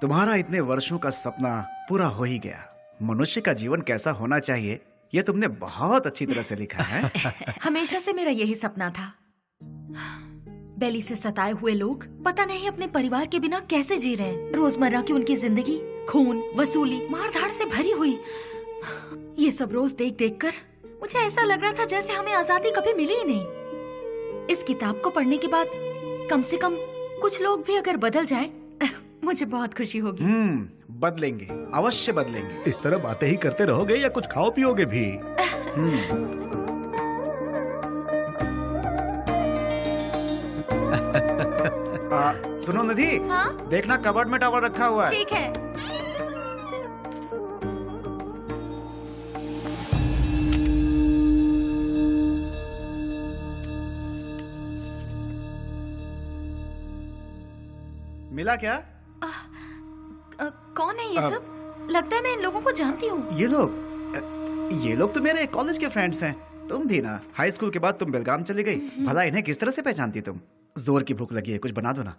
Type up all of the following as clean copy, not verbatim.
तुम्हारा इतने वर्षों का सपना पूरा हो ही गया। मनुष्य का जीवन कैसा होना चाहिए ये तुमने बहुत अच्छी तरह से लिखा है। हमेशा से मेरा यही सपना था। बेली से सताए हुए लोग पता नहीं अपने परिवार के बिना कैसे जी रहे हैं। रोजमर्रा की उनकी जिंदगी खून, वसूली, मारधाड़ से भरी हुई। ये सब रोज देख देख कर मुझे ऐसा लग रहा था जैसे हमें आजादी कभी मिली ही नहीं। इस किताब को पढ़ने के बाद कम से कम कुछ लोग भी अगर बदल जाएं, मुझे बहुत खुशी होगी। बदलेंगे, अवश्य बदलेंगे। इस तरह बातें ही करते रहोगे या कुछ खाओ पियोगे भी? सुनो निधि, हाँ? देखना कबर्ड में टॉवल रखा हुआ है। ठीक है। मिला क्या? कौन है ये सब? लगता है मैं इन लोगों को जानती हूँ। ये लोग तो मेरे कॉलेज के फ्रेंड्स हैं। तुम भी ना, हाई स्कूल के बाद तुम बेलगाम चली गई। भला इन्हें किस तरह से पहचानती तुम? जोर की भूख लगी है, कुछ बना दो ना।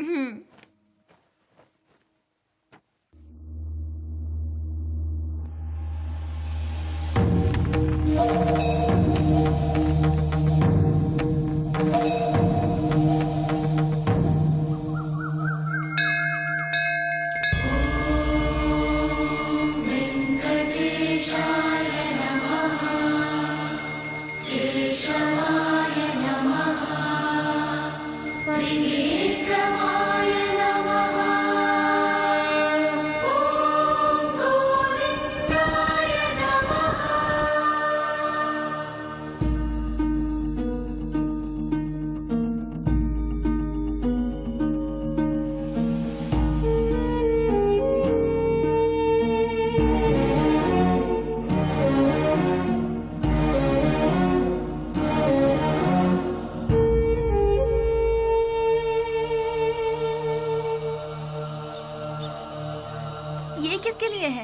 ये किसके लिए है?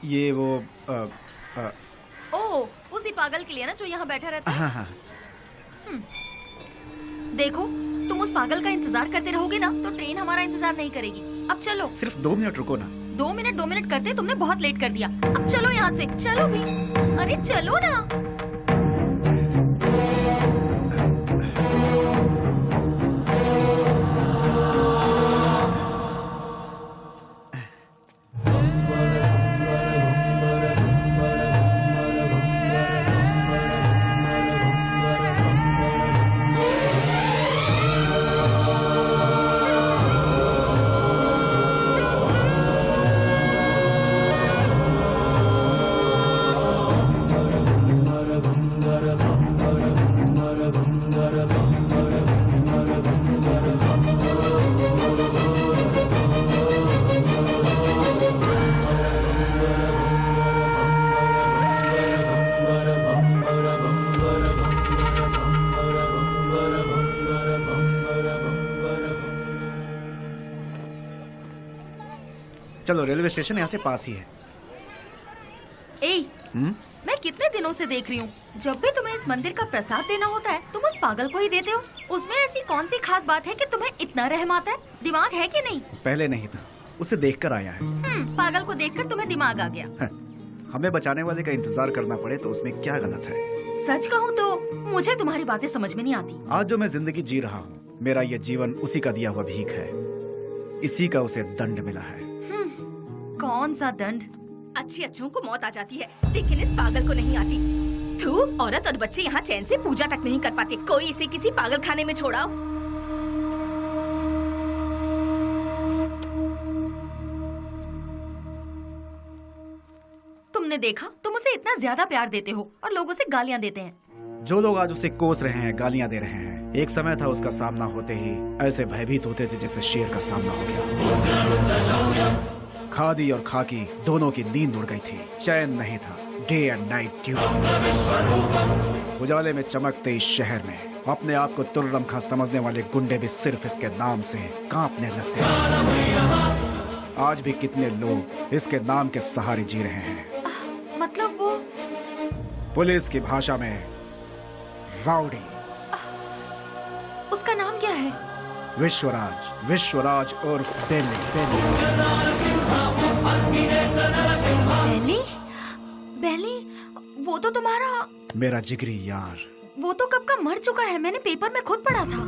ये वो ओह, उसी पागल के लिए ना जो यहाँ बैठा रहता है। हाँ। देखो, तुम उस पागल का इंतजार करते रहोगे ना तो ट्रेन हमारा इंतजार नहीं करेगी। अब चलो। सिर्फ 2 मिनट रुको ना। 2 मिनट करते तुमने बहुत लेट कर दिया। अब चलो यहाँ से, चलो भी। अरे चलो ना। चलो, रेलवे स्टेशन यहाँ से पास ही है। मैं कितने दिनों से देख रही हूँ, जब भी तुम्हें इस मंदिर का प्रसाद देना होता है तुम उस पागल को ही देते हो। उसमें ऐसी कौन सी खास बात है कि तुम्हें इतना रहम आता है? दिमाग है कि नहीं? पहले नहीं था, उसे देखकर आया है। पागल को देखकर तुम्हें दिमाग आ गया। हमें बचाने वाले का इंतजार करना पड़े तो उसमें क्या गलत है? सच कहूँ तो मुझे तुम्हारी बातें समझ में नहीं आती। आज जो मैं जिंदगी जी रहा हूँ, मेरा ये जीवन उसी का दिया हुआ भीख है। इसी का उसे दंड मिला है। कौन सा दंड? अच्छी अच्छों को मौत आ जाती है, लेकिन इस पागल को नहीं आती। थू, औरत और बच्चे यहाँ चैन से पूजा तक नहीं कर पाते। कोई इसे किसी पागल खाने में छोड़ाओ। तुमने देखा, तुम उसे इतना ज्यादा प्यार देते हो और लोग उसे गालियाँ देते हैं। जो लोग आज उसे कोस रहे हैं, गालियाँ दे रहे हैं, एक समय था उसका सामना होते ही ऐसे भयभीत होते थे जैसे शेर का सामना हो गया। खादी और खाकी दोनों की नींद उड़ गई थी। चैन नहीं था। Day and night duty. उजाले में चमकते इस शहर में अपने आप को तुर्रमखा समझने वाले गुंडे भी सिर्फ इसके नाम से कांपने लगते हैं। आज भी कितने लोग इसके नाम के सहारे जी रहे हैं। मतलब वो पुलिस की भाषा में राउडी। उसका नाम क्या है? विश्वराज उर्फ बेली। बेली? बेली? वो तो तुम्हारा मेरा जिगरी यार। वो तो कब का मर चुका है, मैंने पेपर में खुद पढ़ा था।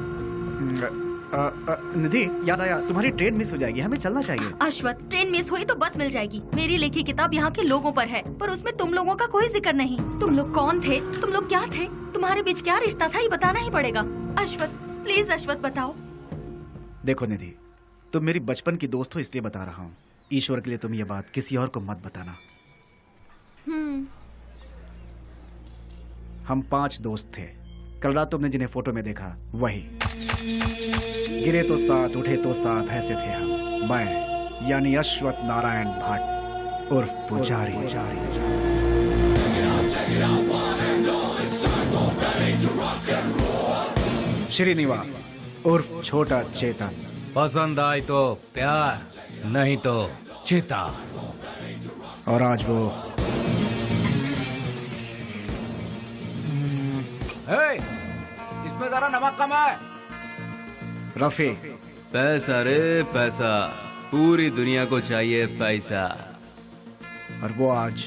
निधि, याद आया, तुम्हारी ट्रेन मिस हो जाएगी, हमें चलना चाहिए। अश्वथ, ट्रेन मिस हुई तो बस मिल जाएगी। मेरी लिखी किताब यहाँ के लोगों पर है, पर उसमें तुम लोगों का कोई जिक्र नहीं। तुम लोग कौन थे, तुम लोग क्या थे, तुम्हारे बीच क्या रिश्ता था, ये बताना ही पड़ेगा। अश्वथ, प्लीज अश्वथ बताओ। देखो निधि, तुम मेरी बचपन की दोस्त हो इसलिए बता रहा हूँ। ईश्वर के लिए तुम ये बात किसी और को मत बताना। हम 5 दोस्त थे। कल रात तुमने जिन्हें फोटो में देखा वही। गिरे तो साथ, उठे तो साथ, ऐसे थे हम। मैं यानी अश्वथ नारायण भट्ट उर्फ पुजारी। श्रीनिवास उर्फ छोटा चेतन। पसंद आए तो प्यार, नहीं तो चिता। और आज वो इसमें जरा नमक कम है। रफी। पैसा रे पैसा, पूरी दुनिया को चाहिए पैसा। और वो आज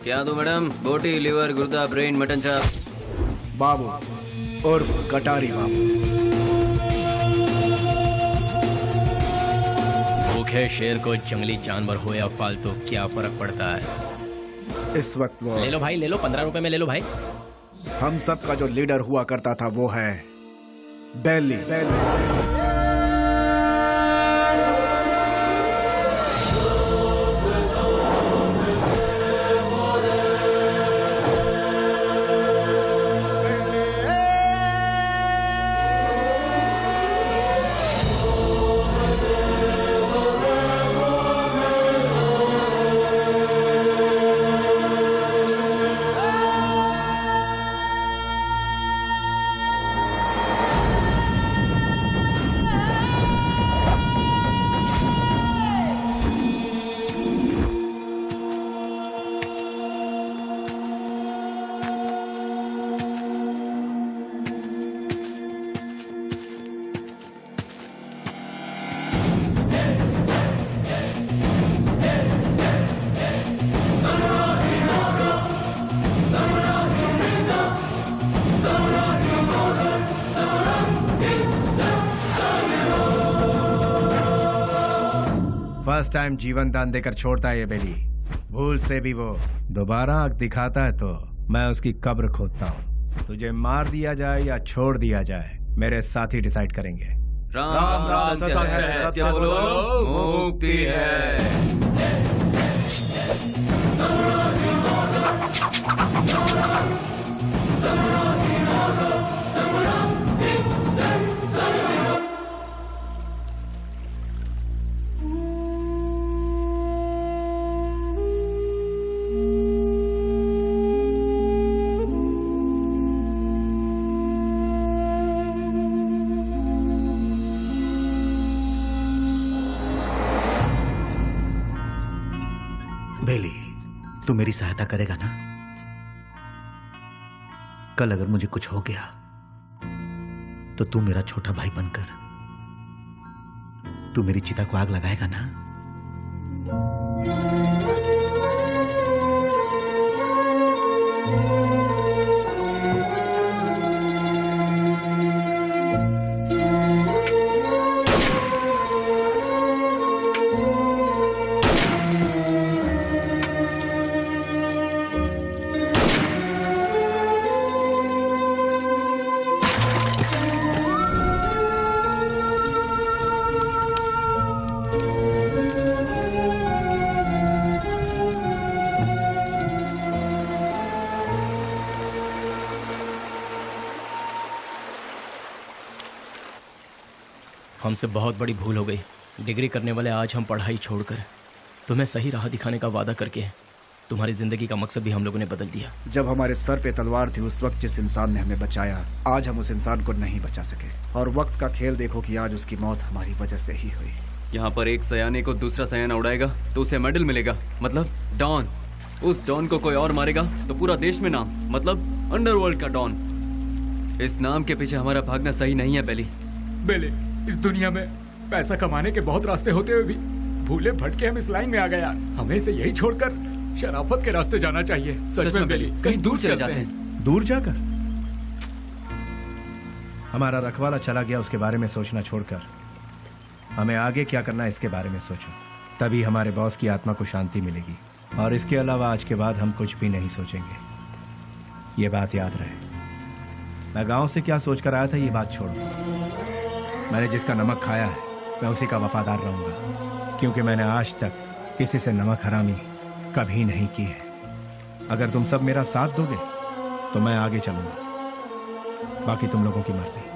क्या दो मैडम? बोटी, लिवर, गुर्दा, ब्रेन, मटन चाप। बाबू उर्फ कटारी बाबू। भूखे शेर को जंगली जानवर हो या फालतू क्या फर्क पड़ता है। इस वक्त वो ले लो भाई, ले लो, 15 रुपए में ले लो भाई। हम सब का जो लीडर हुआ करता था वो है बेली। फर्स्ट टाइम जीवन दान देकर छोड़ता है ये बेली। भूल से भी वो दोबारा आंख दिखाता है तो मैं उसकी कब्र खोदता हूँ। तुझे मार दिया जाए या छोड़ दिया जाए, मेरे साथी डिसाइड करेंगे। राम राम सत्य है, सत्य बोलो मुक्ति है। बेली, तू मेरी सहायता करेगा ना? कल अगर मुझे कुछ हो गया तो तू मेरा छोटा भाई बनकर तू मेरी चिता को आग लगाएगा ना? हमसे बहुत बड़ी भूल हो गई। डिग्री करने वाले आज हम पढ़ाई छोड़कर तुम्हें सही राह दिखाने का वादा करके तुम्हारी जिंदगी का मकसद भी हम लोगों ने बदल दिया। जब हमारे सर पे तलवार थी उस वक्त जिस इंसान ने हमें बचाया, आज हम उस इंसान को नहीं बचा सके। और वक्त का खेल देखो कि आज उसकी मौत हमारी वजह से ही हुई। यहाँ पर एक सयाने को दूसरा सयाना उड़ाएगा तो उसे मेडल मिलेगा, मतलब डॉन। उस डॉन को कोई और मारेगा तो पूरा देश में नाम, मतलब अंडरवर्ल्ड का डॉन। इस नाम के पीछे हमारा भागना सही नहीं है बेली। बेले, इस दुनिया में पैसा कमाने के बहुत रास्ते होते हुए भी भूले भटके हम इस लाइन में आ गए यार। हमें इसे यही छोड़कर शराफत के रास्ते जाना चाहिए। सच में बेली, कहीं दूर चले जाते हैं। दूर जाकर? हमारा रखवाला चला गया, उसके बारे में सोचना छोड़कर हमें आगे क्या करना है इसके बारे में सोचो। तभी हमारे बॉस की आत्मा को शांति मिलेगी। और इसके अलावा आज के बाद हम कुछ भी नहीं सोचेंगे। ये बात याद रहे। मैं गांव से क्या सोचकर आया था ये बात छोड़ो। मैंने जिसका नमक खाया है मैं उसी का वफादार रहूंगा, क्योंकि मैंने आज तक किसी से नमक हरामी कभी नहीं की है। अगर तुम सब मेरा साथ दोगे तो मैं आगे चलूंगा, बाकी तुम लोगों की मर्जी।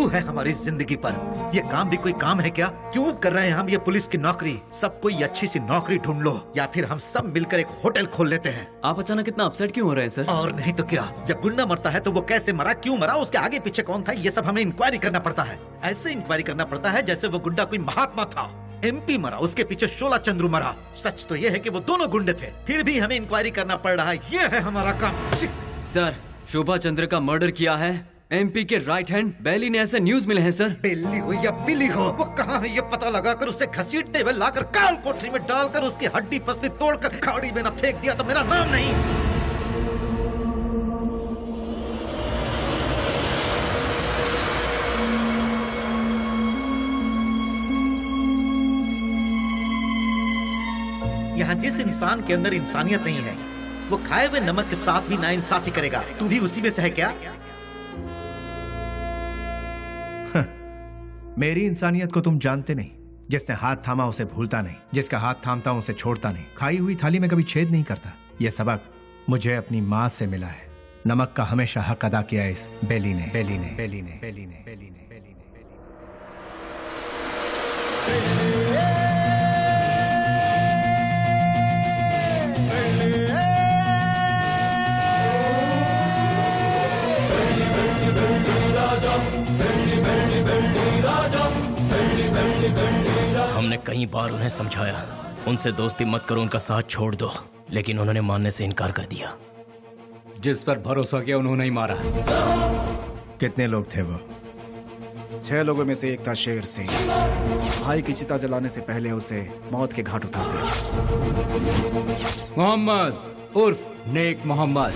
है हमारी जिंदगी पर। ये काम भी कोई काम है क्या? क्यों कर रहे हैं हम ये पुलिस की नौकरी? सब कोई अच्छी सी नौकरी ढूंढ लो या फिर हम सब मिलकर एक होटल खोल लेते हैं। आप अचानक इतना अपसेट क्यों हो रहे हैं सर? और नहीं तो क्या, जब गुंडा मरता है तो वो कैसे मरा, क्यों मरा, उसके आगे पीछे कौन था, ये सब हमें इंक्वायरी करना पड़ता है। ऐसे इंक्वायरी करना पड़ता है जैसे वो गुंडा कोई महात्मा था। MP मरा, उसके पीछे शोला चंद्रू मरा। सच तो ये है कि वो दोनों गुंडे थे, फिर भी हमें इंक्वायरी करना पड़ रहा है। ये है हमारा काम। सर, शोभा चंद्र का मर्डर किया है MP के राइट हैंड बेली ने, ऐसे न्यूज मिले हैं सर। बेली हो या बिली हो, वो कहाँ है ये पता लगाकर उसे घसीटते हुए लाकर काल कोठरी में डालकर उसकी हड्डी पसली तोड़कर खाड़ी में न फेंक दिया तो मेरा नाम नहीं। यहाँ जिस इंसान के अंदर इंसानियत नहीं है वो खाए हुए नमक के साथ भी नाइंसाफी करेगा। तू भी उसी में से है क्या? मेरी इंसानियत को तुम जानते नहीं। जिसने हाथ थामा उसे भूलता नहीं, जिसका हाथ थामता हूं उसे छोड़ता नहीं, खाई हुई थाली में कभी छेद नहीं करता। यह सबक मुझे अपनी माँ से मिला है। नमक का हमेशा हक अदा किया इस बेली ने, बेली ने, बेली ने, बेली ने, बेली ने, बेली ने, हमने कई बार उन्हें समझाया, उनसे दोस्ती मत करो, उनका साथ छोड़ दो, लेकिन उन्होंने मानने से इनकार कर दिया। जिस पर भरोसा किया उन्होंने ही मारा। कितने लोग थे वो? 6 लोगों में से एक था शेर सिंह। भाई की चिता जलाने से पहले उसे मौत के घाट उतारते। मोहम्मद उर्फ नेक मोहम्मद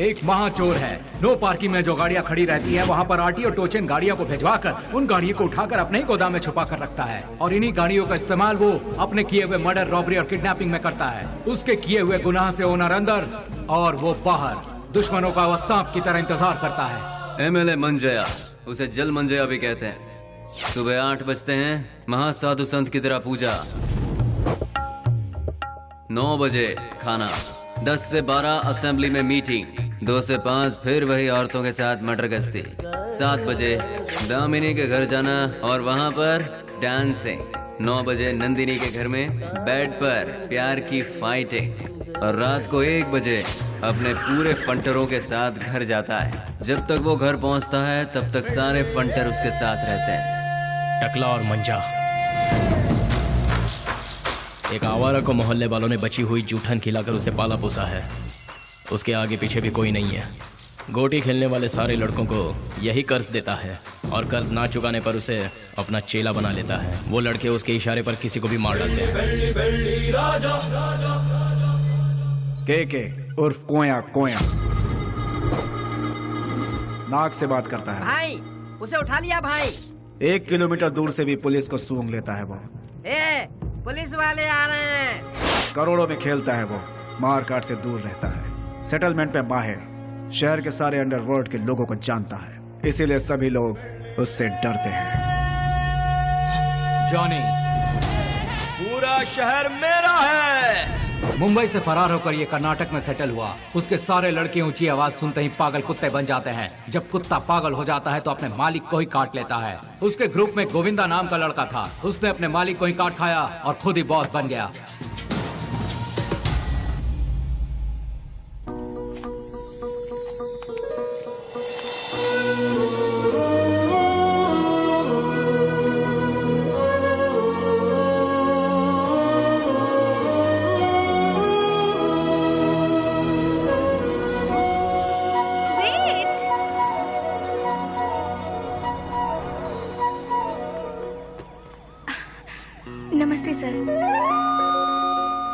एक महाचोर है। नो पार्किंग में जो गाड़ियां खड़ी रहती हैं वहां पर आरटी और टोचन गाड़ियों को भिजवाकर उन गाड़ियों को उठाकर अपने ही गोदाम में छुपा कर रखता है और इन्हीं गाड़ियों का इस्तेमाल वो अपने किए हुए मर्डर, रॉबरी और किडनैपिंग में करता है। उसके किए हुए गुनाह से ओनर अंदर और वो बाहर, दुश्मनों का वह सांप की तरह इंतजार करता है। MLA मंजया, उसे जल मंजया भी कहते हैं। सुबह 8 बजते हैं, महासाधु संत की तरह पूजा। 9 बजे खाना, 10 से 12 असेंबली में मीटिंग, 2 से 5 फिर वही औरतों के साथ मटर गश्ती, 7 बजे दामिनी के घर जाना और वहाँ पर डांसिंग, 9 बजे नंदिनी के घर में बेड पर प्यार की फाइटिंग और रात को 1 बजे अपने पूरे फंटरों के साथ घर जाता है। जब तक वो घर पहुँचता है तब तक सारे फंटर उसके साथ रहते हैं। टकला और मंजा, एक आवारा को मोहल्ले वालों ने बची हुई जूठन खिलाकर उसे पाला पोसा है। उसके आगे पीछे भी कोई नहीं है। गोटी खेलने वाले सारे लड़कों को यही कर्ज देता है और कर्ज ना चुकाने पर उसे अपना चेला बना लेता है। वो लड़के उसके इशारे पर किसी को भी मार डालते हैं। के उर्फ कोया कोया नाक से बात करता है। भाई उसे उठा लिया भाई। 1 किलोमीटर दूर से भी पुलिस को सूंघ लेता है वो। पुलिस वाले आ रहे हैं। करोड़ों में खेलता है वो, मार काट से दूर रहता है, सेटलमेंट में माहिर, शहर के सारे अंडरवर्ल्ड के लोगों को जानता है, इसीलिए सभी लोग उससे डरते हैं। जॉनी, पूरा शहर मेरा है। मुंबई से फरार होकर ये कर्नाटक में सेटल हुआ। उसके सारे लड़के ऊंची आवाज सुनते ही पागल कुत्ते बन जाते हैं। जब कुत्ता पागल हो जाता है तो अपने मालिक को ही काट लेता है। उसके ग्रुप में गोविंदा नाम का लड़का था। उसने अपने मालिक को ही काट खाया और खुद ही बॉस बन गया। नमस्ते सर।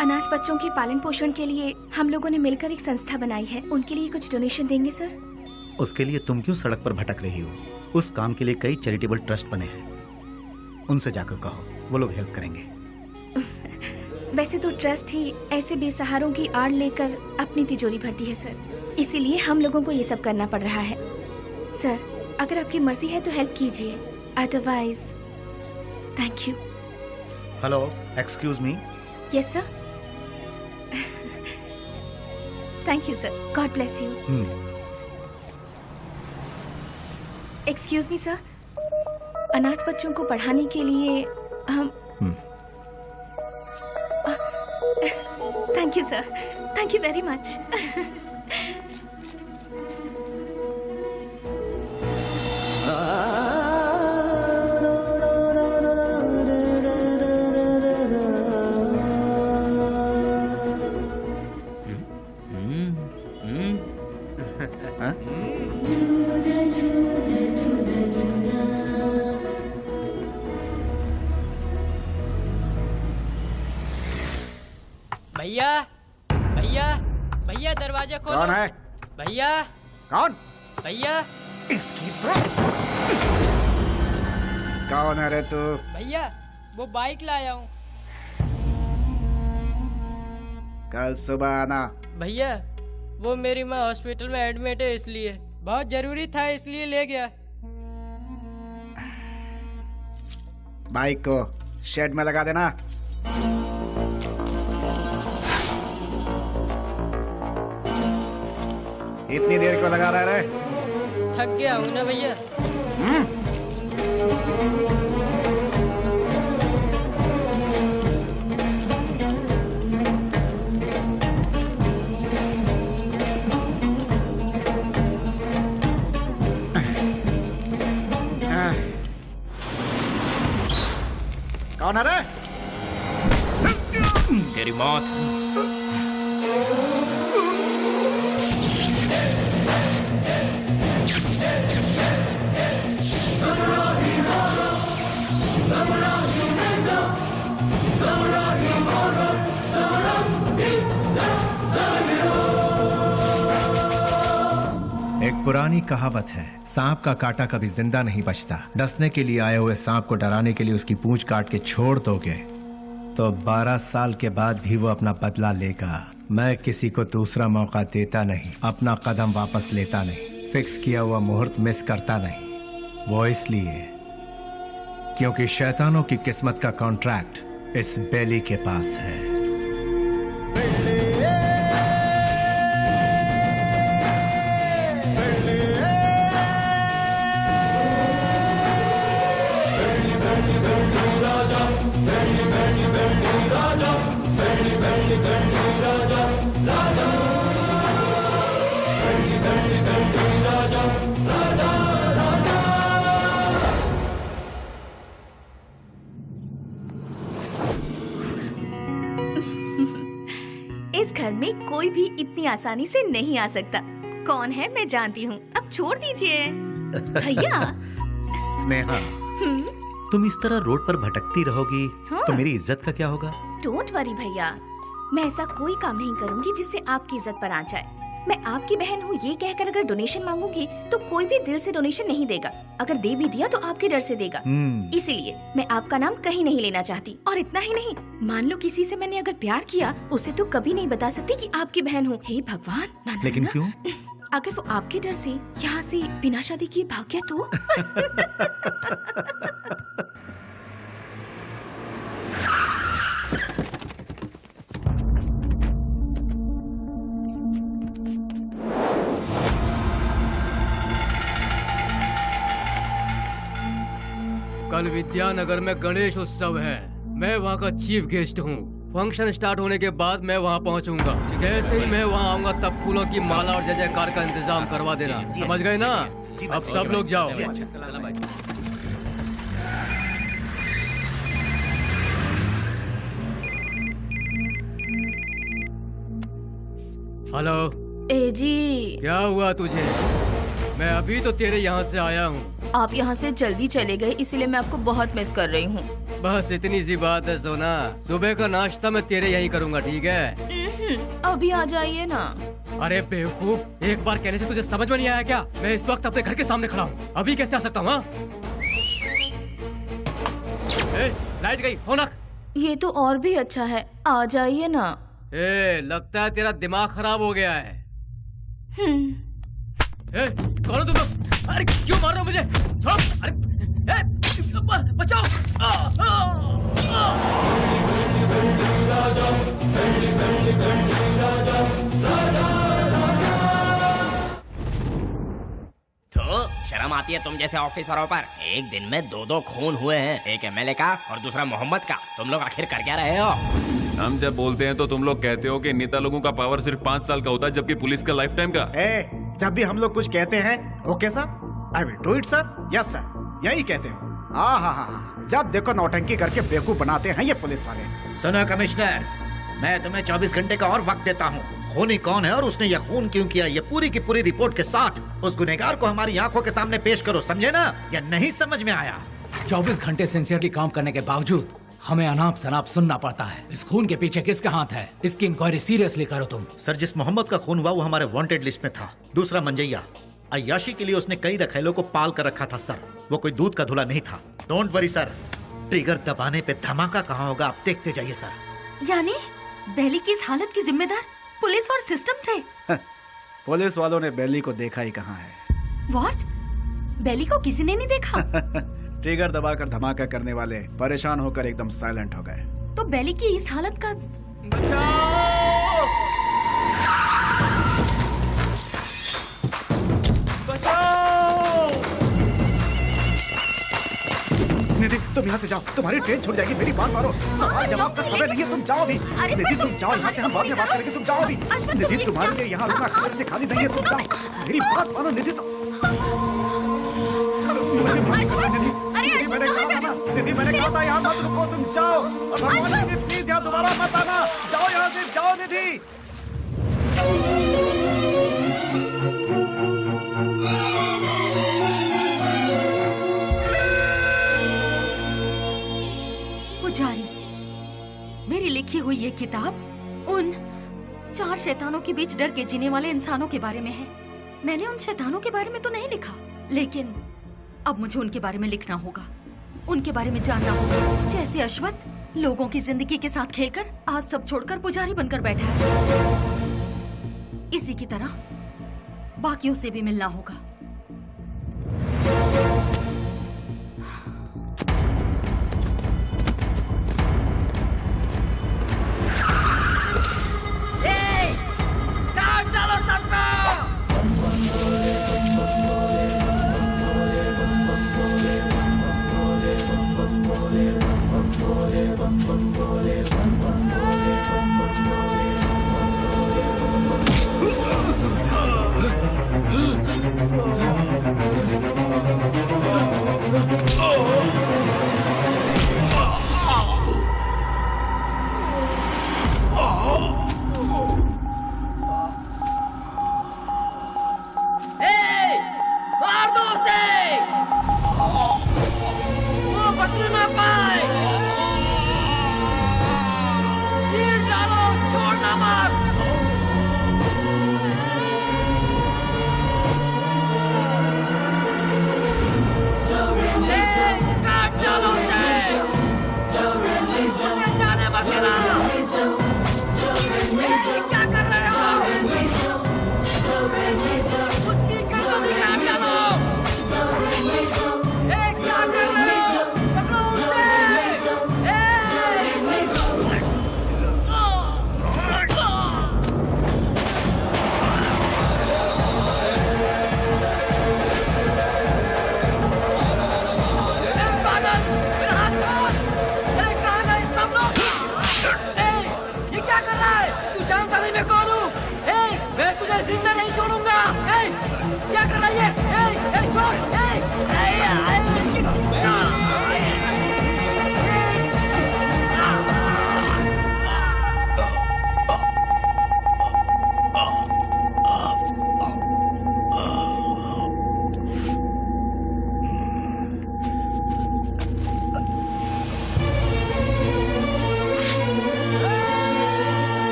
अनाथ बच्चों के पालन पोषण के लिए हम लोगों ने मिलकर एक संस्था बनाई है। उनके लिए कुछ डोनेशन देंगे सर? उसके लिए तुम क्यों सड़क पर भटक रही हो? उस काम के लिए कई चैरिटेबल ट्रस्ट बने हैं, उनसे जाकर कहो, वो लोग हेल्प करेंगे। वैसे तो ट्रस्ट ही ऐसे बेसहारों की आड़ लेकर अपनी तिजोरी भरती है सर, इसीलिए हम लोगों को ये सब करना पड़ रहा है। सर अगर आपकी मर्जी है तो हेल्प कीजिए, otherwise thank you. Hello, excuse me. Yes sir. Thank you sir, God bless you. Excuse me sir, अनाथ बच्चों को पढ़ाने के लिए हम thank you sir, thank you very much. भैया भैया भैया दरवाजा खोलो। कौन है? भैया। कौन? भैया। इसकी तो कौन है रे तू? भैया वो बाइक लाया हूँ। कल सुबह आना। भैया वो मेरी माँ हॉस्पिटल में एडमिट है, इसलिए बहुत जरूरी था, इसलिए ले गया। बाइक को शेड में लगा देना। इतनी देर क्यों लगा रहा है? थक गया हूँ ना भैया। कौन है रे? तेरी मौत। एक पुरानी कहावत है, सांप का काटा कभी जिंदा नहीं बचता। डसने के लिए आए हुए सांप को डराने के लिए उसकी पूंछ काट के छोड़ दोगे तो 12 साल के बाद भी वो अपना बदला लेगा। मैं किसी को दूसरा मौका देता नहीं, अपना कदम वापस लेता नहीं, फिक्स किया हुआ मुहूर्त मिस करता नहीं। वो इसलिए क्योंकि शैतानों की किस्मत का कॉन्ट्रैक्ट इस बेली के पास है। इस घर में कोई भी इतनी आसानी से नहीं आ सकता। कौन है मैं जानती हूँ, अब छोड़ दीजिए। भैया। स्नेहा, तुम इस तरह रोड पर भटकती रहोगी तो मेरी इज्जत का क्या होगा? डोंट वरी भैया, मैं ऐसा कोई काम नहीं करूंगी जिससे आपकी इज्जत पर आ जाए। मैं आपकी बहन हूँ ये कहकर अगर डोनेशन मांगूंगी तो कोई भी दिल से डोनेशन नहीं देगा। अगर दे भी दिया तो आपके डर से देगा। इसीलिए मैं आपका नाम कहीं नहीं लेना चाहती। और इतना ही नहीं, मान लो किसी से मैंने अगर प्यार किया, उसे तो कभी नहीं बता सकती कि आपकी बहन हूँ। हे भगवान, ना, लेकिन ना, क्यों? अगर वो आपके डर से यहाँ से बिना शादी किए भाग गया तो? कल विद्यानगर में गणेश उत्सव है। मैं वहाँ का चीफ गेस्ट हूँ। फंक्शन स्टार्ट होने के बाद मैं वहाँ पहुँचूंगा। जैसे ही मैं वहाँ आऊंगा तब फूलों की माला और जय जयकार का इंतजाम करवा देना। समझ गए ना? अब सब लोग जाओ। हेलो। ए जी, क्या हुआ तुझे? मैं अभी तो तेरे यहाँ से आया हूँ। आप यहाँ से जल्दी चले गए, इसीलिए मैं आपको बहुत मिस कर रही हूँ। बस इतनी सी बात है सोना। सुबह का नाश्ता मैं तेरे यहीं करूँगा, ठीक है? अभी आ जाइए ना। अरे बेवकूफ, एक बार कहने से तुझे समझ में नहीं आया क्या? मैं इस वक्त अपने घर के सामने खड़ा हूँ, अभी कैसे आ सकता हूँ? लाइट गई, फोन रख। ये तो और भी अच्छा है, आ जाइए ना। लगता है तेरा दिमाग खराब हो गया है। कौन हो तुम लोग? अरे क्यों मार रहे हो मुझे? छोड़ो! अरे बचाओ! तो शर्म आती है तुम जैसे ऑफिसरों पर? एक दिन में दो खून हुए हैं, एक एमएलए का और दूसरा मोहम्मद का। तुम लोग आखिर कर क्या रहे हो? हम जब बोलते हैं तो तुम लोग कहते हो कि नेता लोगों का पावर सिर्फ 5 साल का होता है, जबकि पुलिस का लाइफ टाइम का। जब भी हम लोग कुछ कहते हैं, okay sir, I will do it sir, yes sir, यही कहते हो। हाँ, जब देखो नौटंकी करके बेवकूफ बनाते हैं ये पुलिस वाले। सुनो कमिश्नर, मैं तुम्हें 24 घंटे का और वक्त देता हूँ। खूनी कौन है और उसने यह खून क्यों किया, ये पूरी की पूरी रिपोर्ट के साथ उस गुनहगार को हमारी आंखों के सामने पेश करो, समझे ना? या नहीं समझ में आया? 24 घंटे सिंसियरली काम करने के बावजूद हमें अनाप शनाप सुनना पड़ता है। इस खून के पीछे किसका हाथ है? इसकी इंक्वायरी सीरियसली करो तुम। सर, जिस मोहम्मद का खून हुआ वो हमारे वांटेड लिस्ट में था। दूसरा मंजैया, अय्याशी के लिए उसने कई रखेलों को पाल कर रखा था सर। वो कोई दूध का धुला नहीं था। डोंट वरी सर, ट्रिगर दबाने पे धमाका कहाँ होगा आप देखते जाइए सर। यानी बेली की इस हालत की जिम्मेदार पुलिस और सिस्टम थे? पुलिस वालों ने बेली को देखा ही कहाँ है। व्हाट? बेली को किसी ने नहीं देखा? ट्रिगर दबाकर धमाका करने वाले परेशान होकर एकदम साइलेंट हो गए। तो बेली की इस हालत का निधि, तुम यहाँ से जाओ, तुम्हारी ट्रेन छूट जाएगी। मेरी बात मानो, सवाल जवाब का समय नहीं है, तुम जाओ भी। निधि तुम जाओ यहाँ से, हम बाद में बात करेंगे, तुम जाओ भी। निधि तुम्हारे लिए यहाँ रुकना खबर से खाली नहीं है, तुम जाओ। मेरी बात मानो निधि। निधि मैंने कहा था यहाँ मत रुको, तुम जाओ। निधि प्लीज यहाँ दोबारा मत आना, जाओ यहाँ से, जाओ निधि। पुजारी, मेरी लिखी हुई ये किताब उन 4 शैतानों के बीच डर के जीने वाले इंसानों के बारे में है। मैंने उन शैतानों के बारे में तो नहीं लिखा, लेकिन अब मुझे उनके बारे में लिखना होगा, उनके बारे में जानना होगा। जैसे अश्वत्थ लोगों की जिंदगी के साथ खेलकर आज सब छोड़कर पुजारी बनकर बैठा है, इसी की तरह बाकियों से भी मिलना होगा।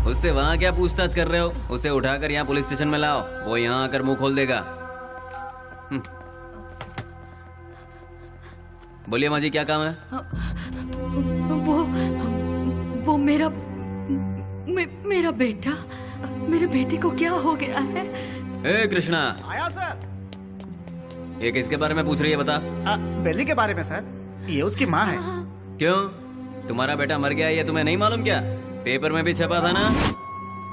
उससे वहाँ क्या पूछताछ कर रहे हो? उसे उठाकर यहाँ पुलिस स्टेशन में लाओ, वो यहाँ आकर मुंह खोल देगा। बोलिए माँ जी, क्या काम है? वो मेरा बेटा, मेरे बेटे को क्या हो गया है? ए कृष्णा, आया सर। ये किसके बारे में पूछ रही है बता? बेली के बारे में सर, ये उसकी माँ है। क्यों, तुम्हारा बेटा मर गया ये तुम्हें नहीं मालूम क्या? पेपर में भी छपा था ना।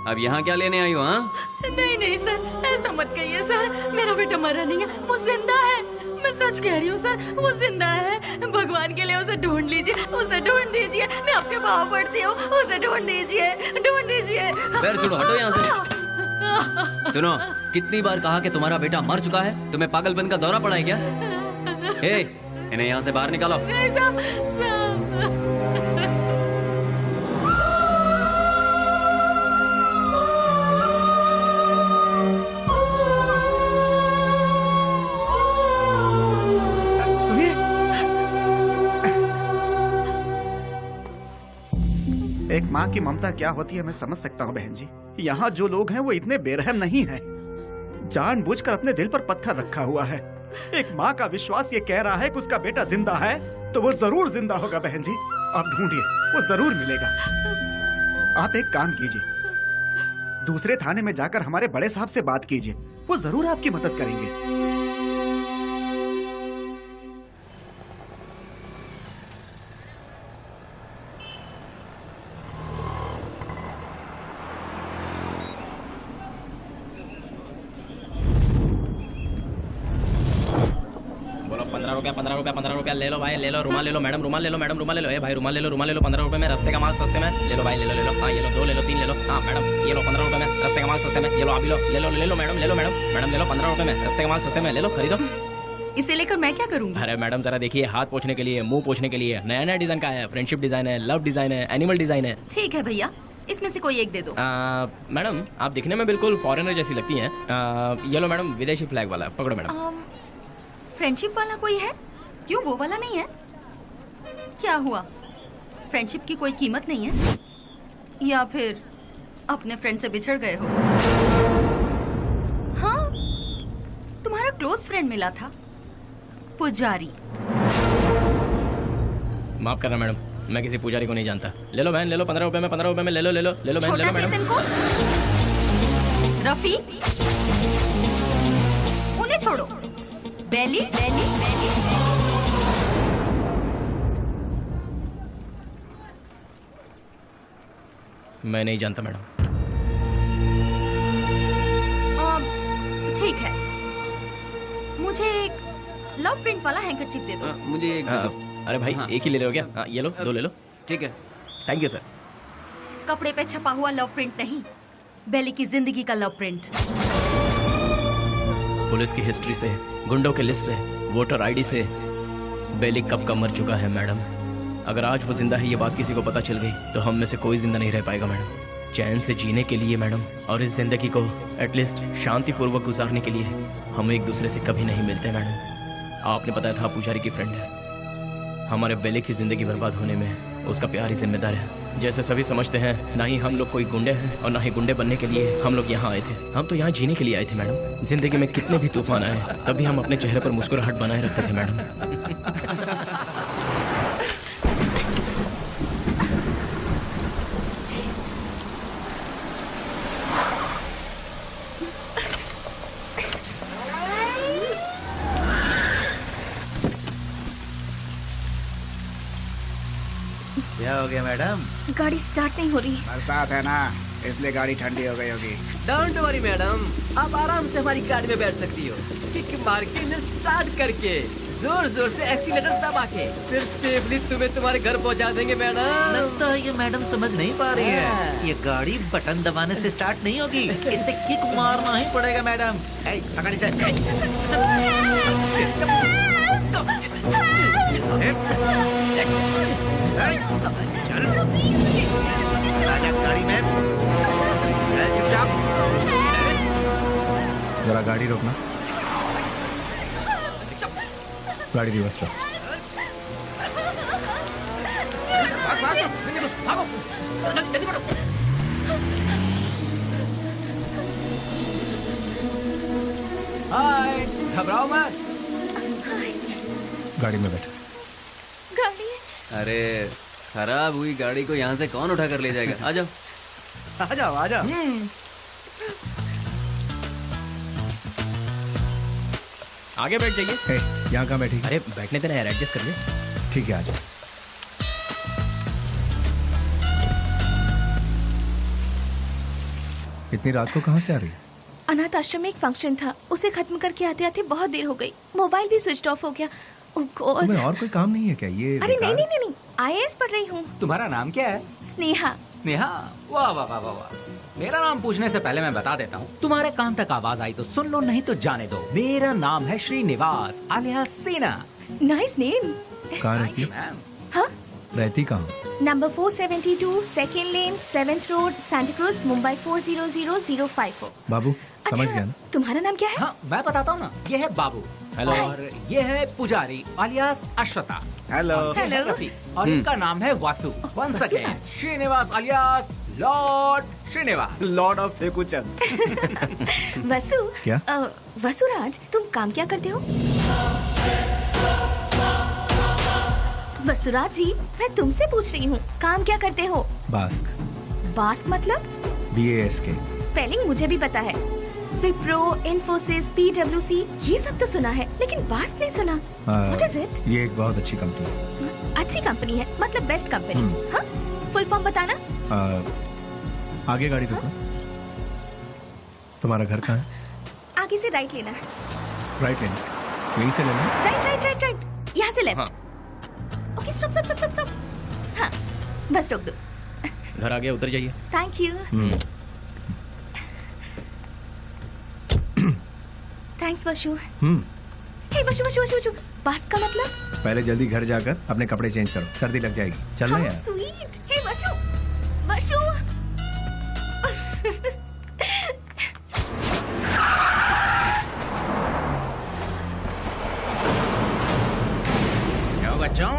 अब यहाँ क्या लेने आई हो? हाँ नहीं सर, ऐसा मत कहिए सर, मेरा बेटा मरा नहीं है, वो जिंदा है। मैं सच कह रही हूँ सर, वो जिंदा है। भगवान के लिए उसे ढूंढ लीजिए, उसे ढूंढ दीजिए, मैं आपके पाँव पड़ती हूँ, उसे ढूंढ दीजिए, ढूंढ दीजिए। पैर छोड़ो, हटो यहाँ से। सुनो, कितनी बार कहा कि तुम्हारा बेटा मर चुका है? तुम्हें पागलपन का दौरा पड़ा है क्या? इन्हें यहाँ से बाहर निकालो। एक माँ की ममता क्या होती है मैं समझ सकता हूँ बहन जी। यहाँ जो लोग हैं वो इतने बेरहम नहीं हैं। जानबूझकर अपने दिल पर पत्थर रखा हुआ है। एक माँ का विश्वास ये कह रहा है कि उसका बेटा जिंदा है तो वो जरूर जिंदा होगा बहन जी। आप ढूंढिए, वो जरूर मिलेगा। आप एक काम कीजिए, दूसरे थाने में जाकर हमारे बड़े साहब से बात कीजिए, वो जरूर आपकी मदद करेंगे। ₹15 ले लो भाई, ले लो। रुमाल ले लो मैडम, रुमाल ले लो मैडम, रुमाल ले लो। ए भाई रुमाल ले लो, रुमाल ले लो। ₹15 में, रास्ते का माल सस्ते में। ले लो भाई, ले लो। हाँ ये लो, 2 ले लो, 3 ले लो। हाँ मैडम ये लो, ₹15 में, रास्ते का माल सस्ते में। ये लो, अभी लो, ले लो मैडम, ले लो मैडम, ले लो ₹15 में, रास्ते का माल सस्ते में। ले लो, खरीदो। इसे लेकर मैं क्या करूँगी? अरे मैडम जरा देखिए, हाथ पोंछने के लिए, मुंह पोंछने के लिए नया डिजाइन का है। फ्रेंडशिप डिजाइन है, लव डिजाइन है, एनिमल डिजाइन है। ठीक है भैया, इसमें से कोई एक दे दो। मैडम आप दिखने में बिल्कुल फॉरेनर जैसी लगती हैं। ये लो मैडम, विदेशी फ्लैग वाला, पकड़ो मैडम। फ्रेंडशिप वाला कोई है? क्यों, वो वाला नहीं है? क्या हुआ, फ्रेंडशिप की कोई कीमत नहीं है? या फिर अपने फ्रेंड से बिछड़ गए हो? हाँ, तुम्हारा क्लोज फ्रेंड मिला था, पुजारी। माफ करना मैडम, मैं किसी पुजारी को नहीं जानता। ले लो बहन, ले लो ₹15 में, ₹15 में। ले लो बहन, ले लो मैडम। रफी, उन्हें छोड़ो। बेली, मैं नहीं जानता मैडम। ठीक है, मुझे एक लव प्रिंट वाला हैंकरचीफ दे दो। मुझे एक अरे भाई एक ही ले लो क्या? ये लो, 2 ले लो। ठीक है, थैंक यू सर। कपड़े पे छपा हुआ लव प्रिंट नहीं, बेली की जिंदगी का लव प्रिंट। पुलिस की हिस्ट्री से, गुंडों के लिस्ट से, वोटर आईडी से बेली कब का मर चुका है मैडम। अगर आज वो जिंदा है ये बात किसी को पता चल गई तो हम में से कोई जिंदा नहीं रह पाएगा मैडम। चैन से जीने के लिए मैडम, और इस जिंदगी को एटलीस्ट शांतिपूर्वक गुजारने के लिए हम एक दूसरे से कभी नहीं मिलते मैडम। आपने बताया था पुजारी की फ्रेंड है। हमारे बेली की जिंदगी बर्बाद होने में उसका प्यार ही जिम्मेदार है। जैसे सभी समझते हैं, ना ही हम लोग कोई गुंडे हैं और ना ही गुंडे बनने के लिए हम लोग यहाँ आए थे। हम तो यहाँ जीने के लिए आए थे मैडम। जिंदगी में कितने भी तूफान आए तभी हम अपने चेहरे पर मुस्कुराहट बनाए रखते थे मैडम। क्या हो गया मैडम? गाड़ी स्टार्ट नहीं हो रही। बरसात है ना, इसलिए गाड़ी ठंडी हो गई होगी। डोंट वरी मैडम, आप आराम से हमारी गाड़ी में बैठ सकती हो। किक मार के इंजन स्टार्ट करके जोर जोर से एक्सीलेटर दबा के फिर सेफली तुम्हें तुम्हारे घर पहुंचा देंगे मैडम। लगता है ये मैडम समझ नहीं पा रही है। ये गाड़ी बटन दबाने से स्टार्ट नहीं होगी, इसे किक मारना ही पड़ेगा मैडम। पकड़ इसे। चल आजा गाड़ी में। जरा गाड़ी रोकना, गाड़ी रिवर्स करो। भागो, जल्दी बढ़ो। हाय, घबराओ मत। गाड़ी में बैठो। गाड़ी? अरे खराब हुई गाड़ी को यहाँ से कौन उठा कर ले जाएगा? आ जाओ आ जाओ आ जाओ। आगे बैठ जाइए। यहाँ कहाँ बैठी? अरे बैठने देना यार, एडजस्ट करिए। ठीक है, आ जाओ। इतनी रात को कहाँ से आ रही है? अनाथ आश्रम में एक फंक्शन था, उसे खत्म करके आते आते बहुत देर हो गई। मोबाइल भी स्विच ऑफ हो गया। ओह गॉड। तुम्हें और कोई काम नहीं है क्या? ये अरे नहीं नहीं नहीं, IAS पढ़ रही हूँ। तुम्हारा नाम क्या है? स्नेहा। स्नेहा, वाह वाह वाह वाह वाह। मेरा नाम पूछने से पहले मैं बता देता हूँ, तुम्हारे कान तक आवाज आई तो सुन लो, नहीं तो जाने दो। मेरा नाम है श्रीनिवास आलियास सीना। Nice name. कहाँ रहती है? हाँ? रहती कहाँ? नंबर 472 सेकेंड लेन 7th road Santa cruise Mumbai 400054। बाबू समझ गया ना? तुम्हारा नाम क्या है? हाँ मैं बताता हूँ ना, ये है बाबू। हेलो। और ये है पुजारी आलियास अश्वता। हेलो। हेलो। और इनका नाम है Vasu. Once again Srinivas alias lord Srinivas, lord of Fekuchand. Vasu. क्या? वसुराज, तुम काम क्या करते हो? वसुराज जी, मैं तुमसे पूछ रही हूँ, काम क्या करते हो? बास्क। बास्क मतलब? BASK। स्पेलिंग मुझे भी पता है। विप्रो, इन्फोसिस, PwC, ये सब तो सुना है, लेकिन बास्क नहीं सुना। What is it? ये एक बहुत अच्छी कंपनी है। अच्छी कंपनी है मतलब बेस्ट कंपनी। हाँ? फुल फॉर्म बताना। आगे गाड़ी रुको। तुम्हारा घर कहाँ है? आगे से राइट लेना। राइट लेना? यहीं से लेना? राइट राइट राइट राइट, यहाँ से left. Okay stop stop stop stop. हाँ, बस रोक दो। घर आ गया, उतर जाइए। Thank you. Thanks Vashu. Hey Vashu Vashu Vashu Vashu, बास्क का मतलब? पहले जल्दी घर जाकर अपने कपड़े चेंज करो, सर्दी लग जाएगी। चलना यार। स्वीट। हे वशु वशु। क्यों बच्चों,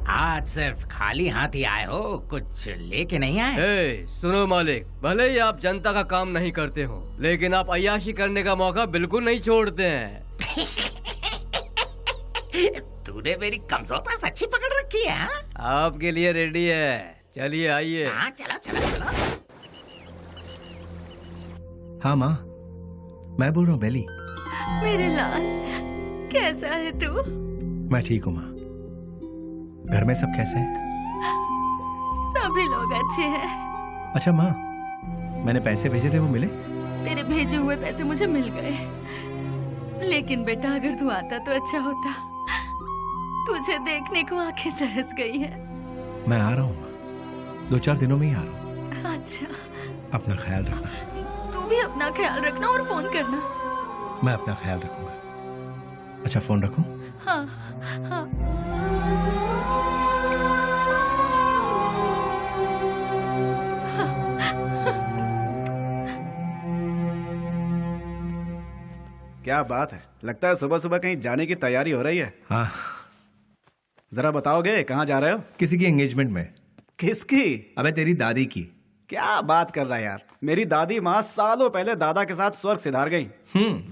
आज सिर्फ खाली हाथ ही आए हो, कुछ लेके नहीं आए? ए, सुनो मालिक, भले ही आप जनता का काम नहीं करते हो, लेकिन आप अय्याशी करने का मौका बिल्कुल नहीं छोड़ते हैं। तूने मेरी कमजोर सच्ची पकड़ रखी है। आपके लिए रेडी है, चलिए आइए। हाँ चलो चलो चलो। हाँ माँ, मैं बोल रहा हूँ बेली। मेरे लाल, कैसा है तू? मैं ठीक हूँ माँ। घर में सब कैसे हैं? सभी लोग अच्छे हैं। अच्छा माँ, मैंने पैसे भेजे थे, वो मिले? तेरे भेजे हुए पैसे मुझे मिल गए, लेकिन बेटा अगर तू आता तो अच्छा होता। तुझे देखने को आंखें तरस गई है। मैं आ रहा हूँ माँ, 2-4 दिनों में ही आ रहा हूँ। अच्छा, अपना ख्याल रखना। तू भी अपना ख्याल रखना और फोन करना। मैं अपना ख्याल रखूंगा। अच्छा फोन रखूं? हाँ हाँ। क्या बात है, लगता है सुबह सुबह कहीं जाने की तैयारी हो रही है। हाँ। जरा बताओगे कहाँ जा रहे हो? किसी की एंगेजमेंट में। किसकी? अबे तेरी दादी की। क्या बात कर रहा है यार, मेरी दादी माँ सालों पहले दादा के साथ स्वर्ग सिधार गई।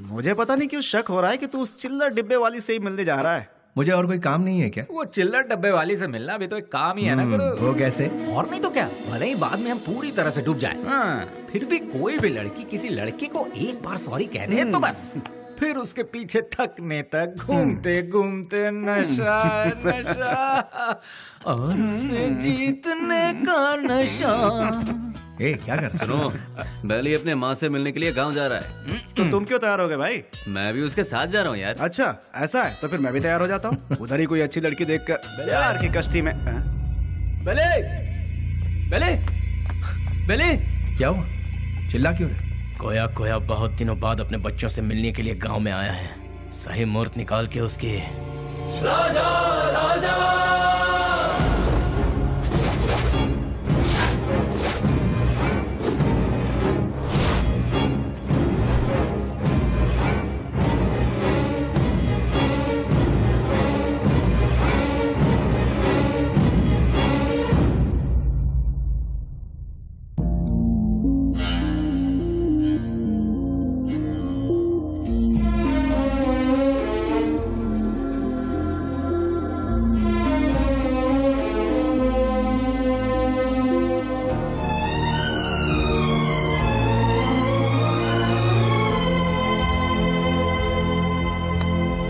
मुझे पता नहीं क्यों शक हो रहा है कि तू उस चिल्लर डिब्बे वाली से ही मिलने जा रहा है। मुझे और कोई काम नहीं है क्या? वो चिल्लर डब्बे वाली से मिलना भी तो एक काम ही है ना गुरु। वो कैसे? और नहीं तो क्या, भले ही बाद में हम पूरी तरह से डूब जाए, फिर भी कोई भी लड़की किसी लड़के को एक बार सॉरी कह दे तो बस फिर उसके पीछे थकने तक घूमते घूमते नशा नशा और उसे जीतने का नशा। ए, क्या कर रहा सुनो, बेली अपने माँ से मिलने के लिए गांव जा रहा है। तो तुम क्यों तैयार हो गए भाई? मैं भी उसके साथ जा रहा हूँ यार। अच्छा ऐसा है, तो फिर मैं भी तैयार हो जाता हूँ। उधर ही कोई अच्छी लड़की देखकर प्यार की कश्ती में। बेले, बेले, बेले, क्या हुआ? चिल्ला क्यों रहे? कोया कोया बहुत दिनों बाद अपने बच्चों से मिलने के लिए गांव में आया है। सही मुहूर्त निकाल के उसके राजा राजा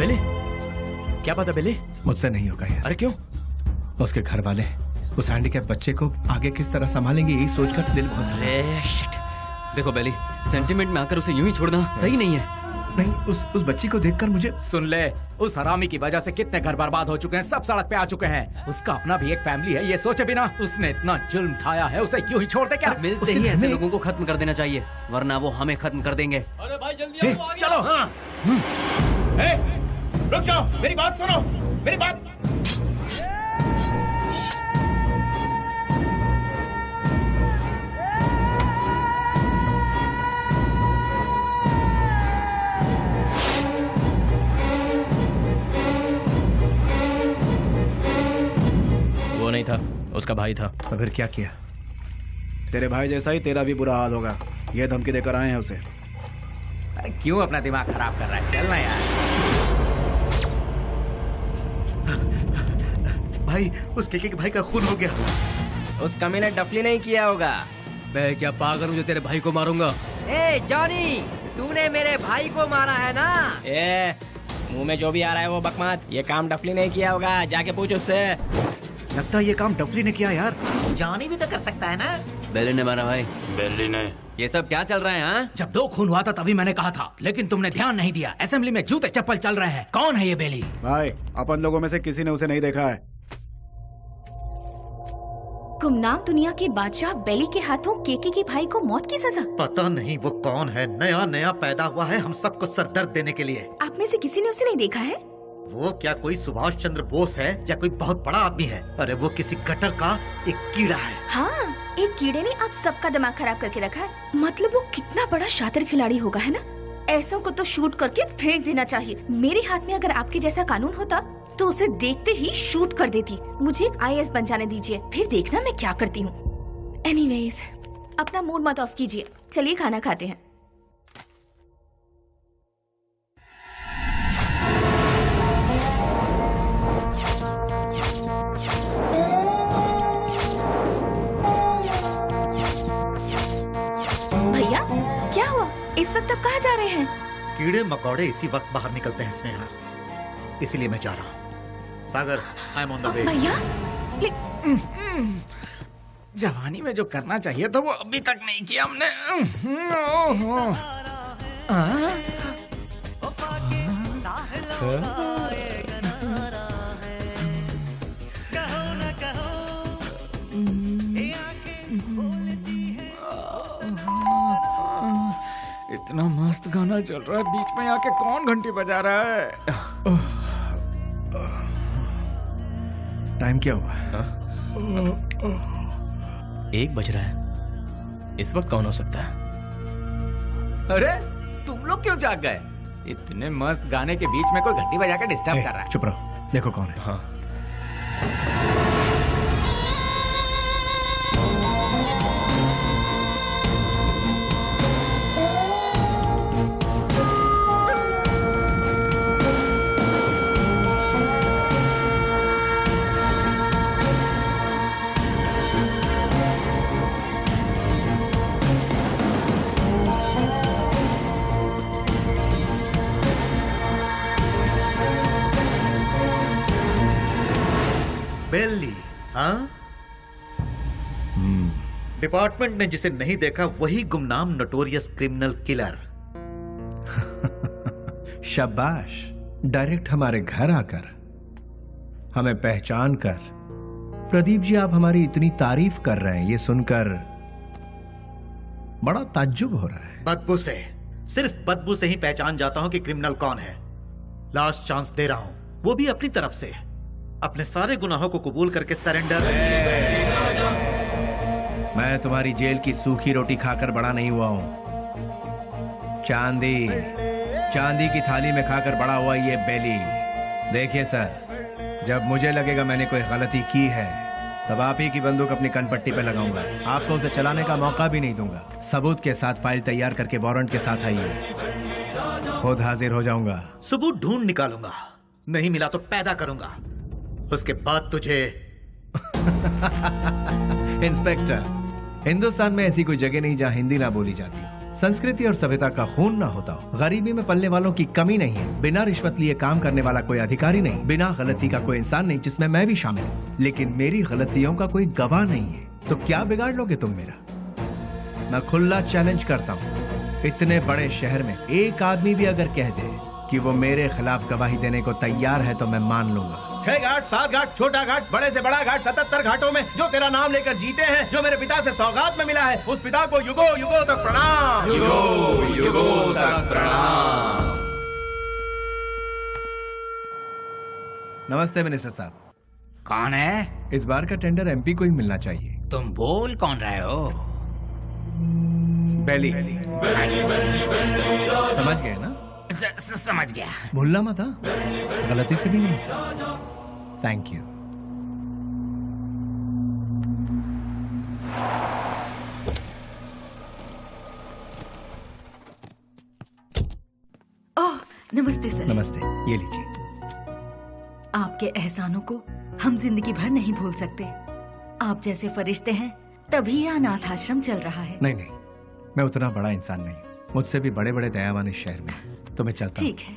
बेली, क्या बात है बेली? मुझसे नहीं होगा यार। अरे क्यों? उसके घर वाले उस हैंडीकैप बच्चे को आगे किस तरह संभालेंगे यही सोचकर दिल बहुत। अरे शिट। देखो बेली, सेंटिमेंट में आकर उसे यूं ही छोड़ना सही नहीं है। नहीं, उस बच्ची को देखकर मुझे। सुन ले, उस हरामी की वजह से कितने घर बर्बाद हो चुके हैं, सब सड़क पे आ चुके हैं। उसका अपना भी एक फैमिली है, ये सोचे बिना उसने इतना जुल्म ढाया है, उसे यूं ही छोड़ दे क्या? मिलते ही ऐसे लोगों को खत्म कर देना चाहिए, वरना वो हमें खत्म कर देंगे। अरे भाई जल्दी आओ, चलो। हाँ। रुक जाओ, मेरी बात सुनो, मेरी बात। वो नहीं था, उसका भाई था। तो फिर क्या किया? तेरे भाई जैसा ही तेरा भी बुरा हाल होगा, ये धमकी देकर आए हैं उसे। अरे क्यों अपना दिमाग खराब कर रहा है? चलना यार। भाई, उस केके के भाई का खून हो गया। उस कमीने डफली नहीं किया होगा। मैं क्या पागल हूँ जो तेरे भाई को मारूंगा? ए जॉनी, तूने मेरे भाई को मारा है ना? ए, मुंह में जो भी आ रहा है वो बकवास। ये काम डफली नहीं किया होगा, जाके पूछ उससे। लगता है ये काम डफली ने किया यार। जॉनी भी तो कर सकता है ना? बेली ने मारा भाई। बेली ने। ये सब क्या चल रहा है? हाँ, जब 2 खून हुआ था तभी मैंने कहा था, लेकिन तुमने ध्यान नहीं दिया। असेंबली में जूते चप्पल चल रहे हैं। कौन है ये बेली? भाई, अपन लोगों में से किसी ने उसे नहीं देखा है। गुमनाम दुनिया के बादशाह बेली के हाथों केके के भाई को मौत की सजा। पता नहीं वो कौन है, नया नया पैदा हुआ है हम सबको सरदर्द देने के लिए। आप में से किसी ने उसे नहीं देखा है? वो क्या कोई सुभाष चंद्र बोस है या कोई बहुत बड़ा आदमी है? अरे वो किसी गटर का एक कीड़ा है। हाँ, एक कीड़े ने आप सबका दिमाग खराब करके रखा है। मतलब वो कितना बड़ा शातिर खिलाड़ी होगा, है ना? ऐसों को तो शूट करके फेंक देना चाहिए। मेरे हाथ में अगर आपके जैसा कानून होता तो उसे देखते ही शूट कर देती। मुझे एक IAS बन जाने दीजिए, फिर देखना मैं क्या करती हूँ। एनीवेज, अपना मूड मत ऑफ कीजिए, चलिए खाना खाते हैं। भैया, क्या हुआ? इस वक्त आप कहाँ जा रहे हैं? कीड़े मकोड़े इसी वक्त बाहर निकलते हैं स्नेहा, इसीलिए मैं जा रहा हूँ। Sagar, I am on the way. भैया, जवानी में जो करना चाहिए था वो अभी तक नहीं किया हमने। इतना मस्त गाना चल रहा है, बीच में आके कौन घंटी बजा रहा है? टाइम क्या हुआ? 1 बज रहा है। इस वक्त कौन हो सकता है? अरे तुम लोग क्यों जाग गए? इतने मस्त गाने के बीच में कोई घंटी बजा के डिस्टर्ब कर रहा है। चुप रहो, देखो कौन है। हाँ। बेली, हाँ? डिपार्टमेंट ने जिसे नहीं देखा वही गुमनाम नोटोरियस क्रिमिनल किलर। शाबाश, डायरेक्ट हमारे घर आकर हमें पहचान कर। प्रदीप जी, आप हमारी इतनी तारीफ कर रहे हैं, ये सुनकर बड़ा ताज्जुब हो रहा है। बदबू से, सिर्फ बदबू से ही पहचान जाता हूं कि क्रिमिनल कौन है। लास्ट चांस दे रहा हूं, वो भी अपनी तरफ से। अपने सारे गुनाहों को कबूल करके सरेंडर। मैं तुम्हारी जेल की सूखी रोटी खाकर बड़ा नहीं हुआ हूं। चांदी की थाली में खाकर बड़ा हुआ ये बेली। देखिए सर, जब मुझे लगेगा मैंने कोई गलती की है तब आप ही की बंदूक अपनी कनपट्टी पे लगाऊंगा। आपको उसे चलाने का मौका भी नहीं दूंगा। सबूत के साथ फाइल तैयार करके वारंट के साथ आइए, खुद हाजिर हो जाऊंगा। सबूत ढूंढ निकालूंगा, नहीं मिला तो पैदा करूंगा, उसके बाद तुझे। इंस्पेक्टर, हिंदुस्तान में ऐसी कोई जगह नहीं जहां हिंदी ना बोली जाती हो। संस्कृति और सभ्यता का खून ना होता हो, गरीबी में पलने वालों की कमी नहीं है, बिना रिश्वत लिए काम करने वाला कोई अधिकारी नहीं, बिना गलती का कोई इंसान नहीं, जिसमें मैं भी शामिल हूँ। लेकिन मेरी गलतियों का कोई गवाह नहीं है, तो क्या बिगाड़ लोगे तुम मेरा? मैं खुला चैलेंज करता हूँ, इतने बड़े शहर में एक आदमी भी अगर कह दे कि वो मेरे खिलाफ गवाही देने को तैयार है तो मैं मान लूंगा। 6 घाट, 7 घाट, छोटा घाट, बड़े से बड़ा घाट, 77 घाटों में जो तेरा नाम लेकर जीते हैं, जो मेरे पिता से सौगात में मिला है, उस पिता को युगो युगो तक प्रणाम, युगो युगो तक प्रणाम। नमस्ते मिनिस्टर साहब। कौन है? इस बार का टेंडर एमपी को ही मिलना चाहिए। तुम बोल कौन रहे हो? बेली। समझ गए ना? समझ गया। भूलना मत, गलती से भी नहीं। Thank you. ओह, नमस्ते सर। नमस्ते, ये लीजिए। आपके एहसानों को हम जिंदगी भर नहीं भूल सकते। आप जैसे फरिश्ते हैं, तभी यह अनाथ आश्रम चल रहा है। नहीं नहीं, मैं उतना बड़ा इंसान नहीं, मुझसे भी बड़े बड़े दयावान इस शहर में, तो मैं चलता हूँ। ठीक है।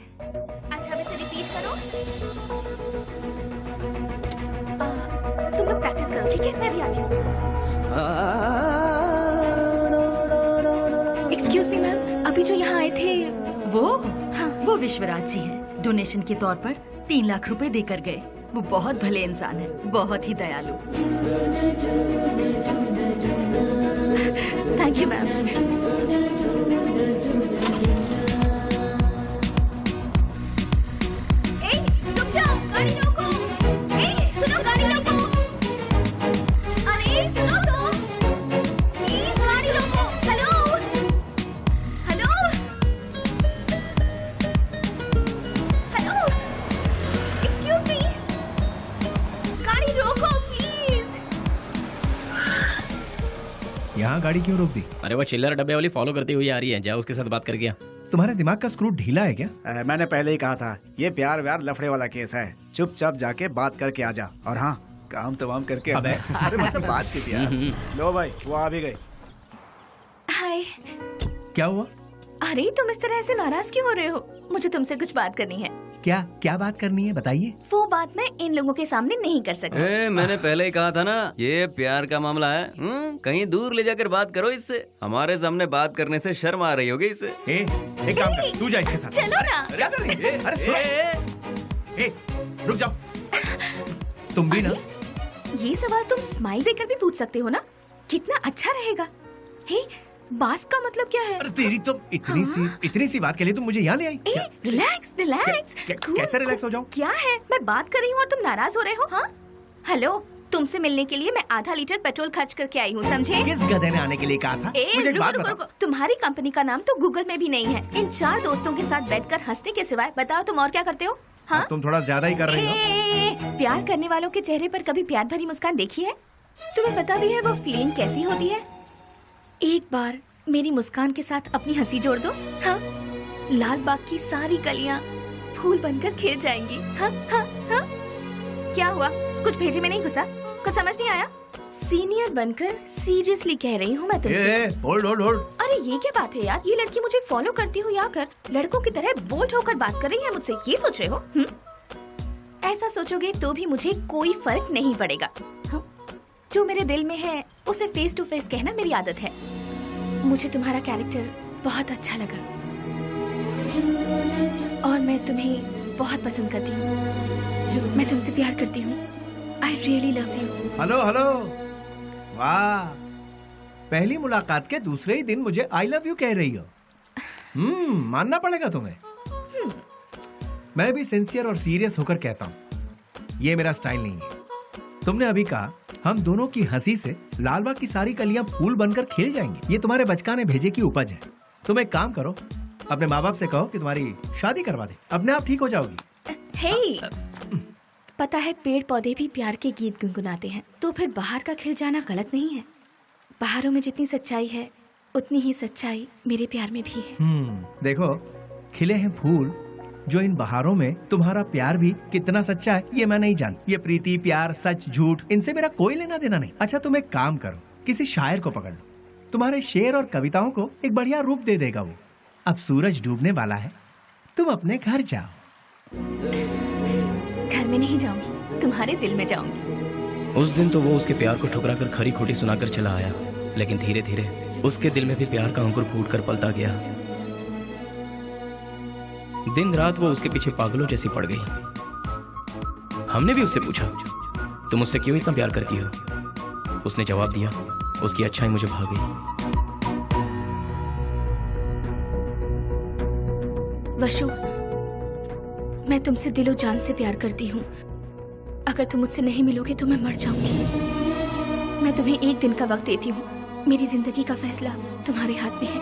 अच्छा, वैसे रिपीट करो। तुम लोग प्रैक्टिस करो, ठीक है? मैं भी आती हूँ। एक्सक्यूज मी मैम, अभी जो यहाँ आए थे वो? हाँ, वो विश्वराज जी हैं। डोनेशन के तौर पर 3 लाख रुपए देकर गए। वो बहुत भले इंसान है, बहुत ही दयालु। Thank you ma'am. यहाँ गाड़ी क्यों रोक दी? अरे वो चिल्लर डब्बे वाली फॉलो करती हुई आ रही है, जाओ उसके साथ बात करके आ। तुम्हारे दिमाग का स्क्रू ढीला है क्या? मैंने पहले ही कहा था, ये प्यार व्यार लफड़े वाला केस है। चुपचाप जाके बात करके आ जा, और हाँ, काम तमाम करके आ। अरे मतलब बातचीत यार। लो भाई, वो आ भी गई। हाय। क्या हुआ? अरे तुम इस तरह से नाराज क्यों हो रहे हो? मुझे तुमसे कुछ बात करनी है। क्या बात करनी है, बताइए। वो बात मैं इन लोगों के सामने नहीं कर सकती। मैंने पहले ही कहा था ना, ये प्यार का मामला है। कहीं दूर ले जाकर बात करो इससे। हमारे सामने बात करने से शर्म आ रही होगी इसे। एक काम कर, तू जा इसके साथ। चलो ना। क्या कर रही है? अरे रुक जाओ। तुम भी ना। ये सवाल तुम स्माइल देकर भी पूछ सकते हो ना? कितना अच्छा रहेगा। हे, बास का मतलब क्या है? अरे तेरी तो इतनी सी बात के लिए तुम मुझे यहाँ ले आई। रिलैक्स। कैसे रिलैक्स हो जाऊँ? क्या है, मैं बात कर रही हूँ और तुम नाराज हो रहे हो? हाँ, हेलो, तुमसे मिलने के लिए मैं आधा लीटर पेट्रोल खर्च करके आई हूँ, समझे? किस गधे ने आने के लिए कहा था? मुझे एक बात बताओ। तुम्हारी कंपनी का नाम तो गूगल में भी नहीं है। इन 4 दोस्तों के साथ बैठकर हंसने के सिवाय बताओ तुम और क्या करते हो? हाँ, तुम थोड़ा ज्यादा ही कर रही हो। प्यार करने वालों के चेहरे पर कभी प्यार भरी मुस्कान देखी है? तुम्हें पता भी है वो फीलिंग कैसी होती है? एक बार मेरी मुस्कान के साथ अपनी हंसी जोड़ दो। हाँ, लाल बाग की सारी कलियां फूल बनकर खिल जाएंगी। हाँ हाँ हाँ। क्या हुआ, कुछ भेजे में नहीं घुसा? कुछ समझ नहीं आया? सीनियर बनकर सीरियसली कह रही हूँ मैं तुमसे। होल्ड। अरे ये क्या बात है यार, ये लड़की मुझे फॉलो करती हुई आकर लड़कों की तरह बोल्ड होकर बात कर रही है मुझसे, ये सोच रहे हो? ऐसा सोचोगे तो भी मुझे कोई फर्क नहीं पड़ेगा। हाँ? जो मेरे दिल में है उसे फेस टू फेस कहना मेरी आदत है। मुझे तुम्हारा कैरेक्टर बहुत अच्छा लगा और मैं तुम्हें बहुत पसंद करती हूँ। मैं तुमसे प्यार करती हूँ। I really love you. Hello. वाह, पहली मुलाकात के दूसरे ही दिन मुझे आई लव यू कह रही हो। मानना पड़ेगा तुम्हें। मैं भी सिंसियर और सीरियस होकर कहता हूँ, ये मेरा स्टाइल नहीं है। तुमने अभी कहा हम दोनों की हंसी से लालबाग की सारी कलियां फूल बनकर खिल जाएंगी। ये तुम्हारे बचकाने भेजे की उपज है। तुम एक काम करो, अपने माँ बाप से कहो कि तुम्हारी शादी करवा दे, अपने आप ठीक हो जाओगी। हे, पता है पेड़ पौधे भी प्यार के गीत गुनगुनाते हैं, तो फिर बाहर का खिल जाना गलत नहीं है। बाहरों में जितनी सच्चाई है उतनी ही सच्चाई मेरे प्यार में भी है। देखो, खिले हैं फूल, जो इन बहारों में तुम्हारा प्यार भी कितना सच्चा है ये मैं नहीं जान। ये प्रीति, प्यार, सच, झूठ, इनसे मेरा कोई लेना देना नहीं। अच्छा तुम एक काम करो, किसी शायर को पकड़ लो, तुम्हारे शेर और कविताओं को एक बढ़िया रूप दे देगा वो। अब सूरज डूबने वाला है, तुम अपने घर जाओ। घर में नहीं जाऊंगी, तुम्हारे दिल में जाऊंगी। उस दिन तो वो उसके प्यार को ठुकरा कर खरी खोटी सुनाकर चला आया, लेकिन धीरे धीरे उसके दिल में भी प्यार का अंकुर फूट कर पलता गया। दिन रात वो उसके पीछे पागलों जैसी पड़ गई। हमने भी उससे पूछा, तुम मुझसे क्यों इतना प्यार करती हो? उसने जवाब दिया, उसकी अच्छाई मुझे भा गई। वशु, मैं तुमसे दिलो जान से प्यार करती हूँ। अगर तुम मुझसे नहीं मिलोगे तो मैं मर जाऊंगी। मैं तुम्हें एक दिन का वक्त देती हूँ। मेरी जिंदगी का फैसला तुम्हारे हाथ में है।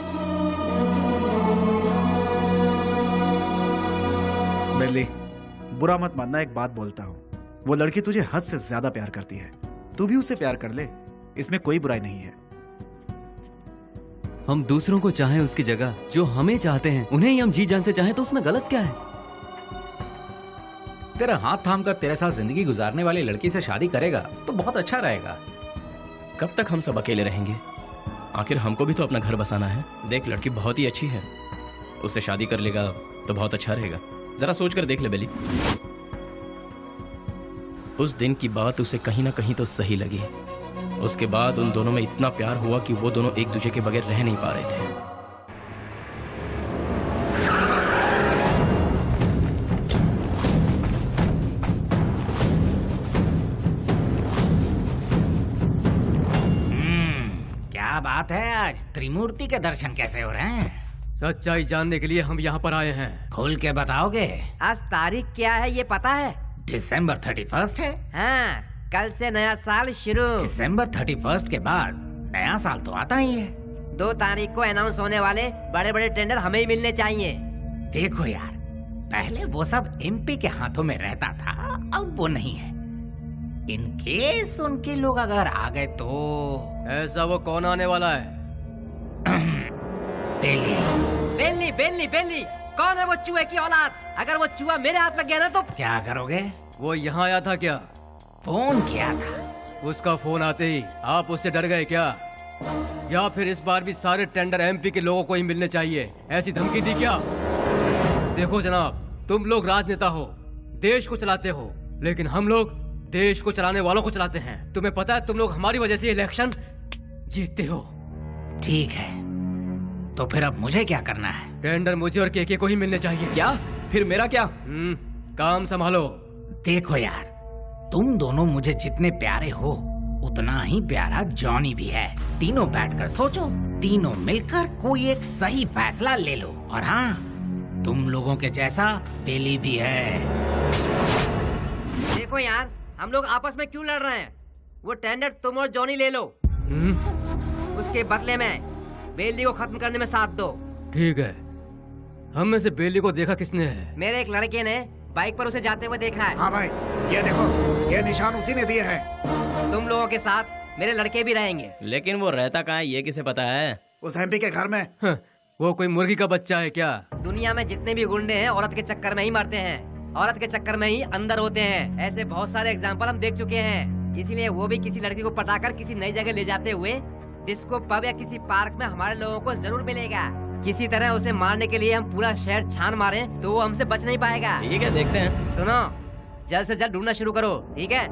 बेली, बुरा मत मानना, एक बात बोलता हूँ। वो लड़की तुझे हद से ज्यादा प्यार करती है, तू भी उससे प्यार कर ले, इसमें कोई बुराई नहीं है। हम दूसरों को चाहें उसकी जगह जो हमें चाहते हैं उन्हें ही हम जी जान से चाहें तो उसमें गलत क्या है? तेरा हाथ थाम कर तेरे साथ जिंदगी गुजारने वाली लड़की से शादी करेगा तो बहुत अच्छा रहेगा। कब तक हम सब अकेले रहेंगे? आखिर हमको भी तो अपना घर बसाना है। देख, लड़की बहुत ही अच्छी है, उससे शादी कर लेगा तो बहुत अच्छा रहेगा। जरा सोच कर देख ले बेली। उस दिन की बात उसे कहीं ना कहीं तो सही लगी। उसके बाद उन दोनों में इतना प्यार हुआ कि वो दोनों एक दूसरे के बगैर रह नहीं पा रहे थे। क्या बात है, आज त्रिमूर्ति के दर्शन कैसे हो रहे हैं? सच्चाई जानने के लिए हम यहाँ पर आए हैं। खोल के बताओगे? आज तारीख क्या है ये पता है? दिसंबर 31 है। हाँ, कल से नया साल शुरू। दिसंबर 31 के बाद नया साल तो आता ही है। 2 तारीख को अनाउंस होने वाले बड़े बड़े टेंडर हमें ही मिलने चाहिए। देखो यार, पहले वो सब एमपी के हाथों में रहता था, अब वो नहीं है। इन केस उनके लोग अगर आ गए तो ऐसा वो कौन आने वाला है? बेली बेली बेली, कौन है वो चूहे की औलाद? अगर वो चूहा मेरे हाथ लग गया ना तो क्या करोगे? वो यहाँ आया था क्या? फोन किया था। उसका फोन आते ही आप उससे डर गए क्या? या फिर इस बार भी सारे टेंडर एमपी के लोगों को ही मिलने चाहिए, ऐसी धमकी दी क्या? देखो जनाब, तुम लोग राजनेता हो, देश को चलाते हो, लेकिन हम लोग देश को चलाने वालों को चलाते हैं। तुम्हें पता है तुम लोग हमारी वजह से इलेक्शन जीतते हो। ठीक है, तो फिर अब मुझे क्या करना है? टेंडर मुझे और केके को ही मिलने चाहिए। क्या? फिर मेरा क्या? काम संभालो। देखो यार, तुम दोनों मुझे जितने प्यारे हो उतना ही प्यारा जॉनी भी है। तीनों बैठकर सोचो, तीनों मिलकर कोई एक सही फैसला ले लो। और हाँ, तुम लोगों के जैसा बेली भी है। देखो यार, हम लोग आपस में क्यों लड़ रहे हैं? वो टेंडर तुम और जॉनी ले लो, उसके बदले में बेली को खत्म करने में साथ दो। ठीक है। हम में से बेली को देखा किसने है? मेरे एक लड़के ने बाइक पर उसे जाते हुए देखा है। हाँ भाई, ये देखो, ये निशान उसी ने दिए हैं। तुम लोगों के साथ मेरे लड़के भी रहेंगे। लेकिन वो रहता कहाँ है ये किसे पता है? उस एमपी के घर में। वो कोई मुर्गी का बच्चा है क्या? दुनिया में जितने भी गुंडे हैं औरत के चक्कर में ही मरते हैं, औरत के चक्कर में ही अंदर होते हैं। ऐसे बहुत सारे एग्जाम्पल हम देख चुके हैं। इसीलिए वो भी किसी लड़की को पटाकर किसी नई जगह ले जाते हुए डिस्को पब या किसी पार्क में हमारे लोगों को जरूर मिलेगा। किसी तरह उसे मारने के लिए हम पूरा शहर छान मारे तो वो हमसे बच नहीं पाएगा। ठीक है, देखते हैं। सुनो, जल्द से जल्द ढूंढना शुरू करो, ठीक है?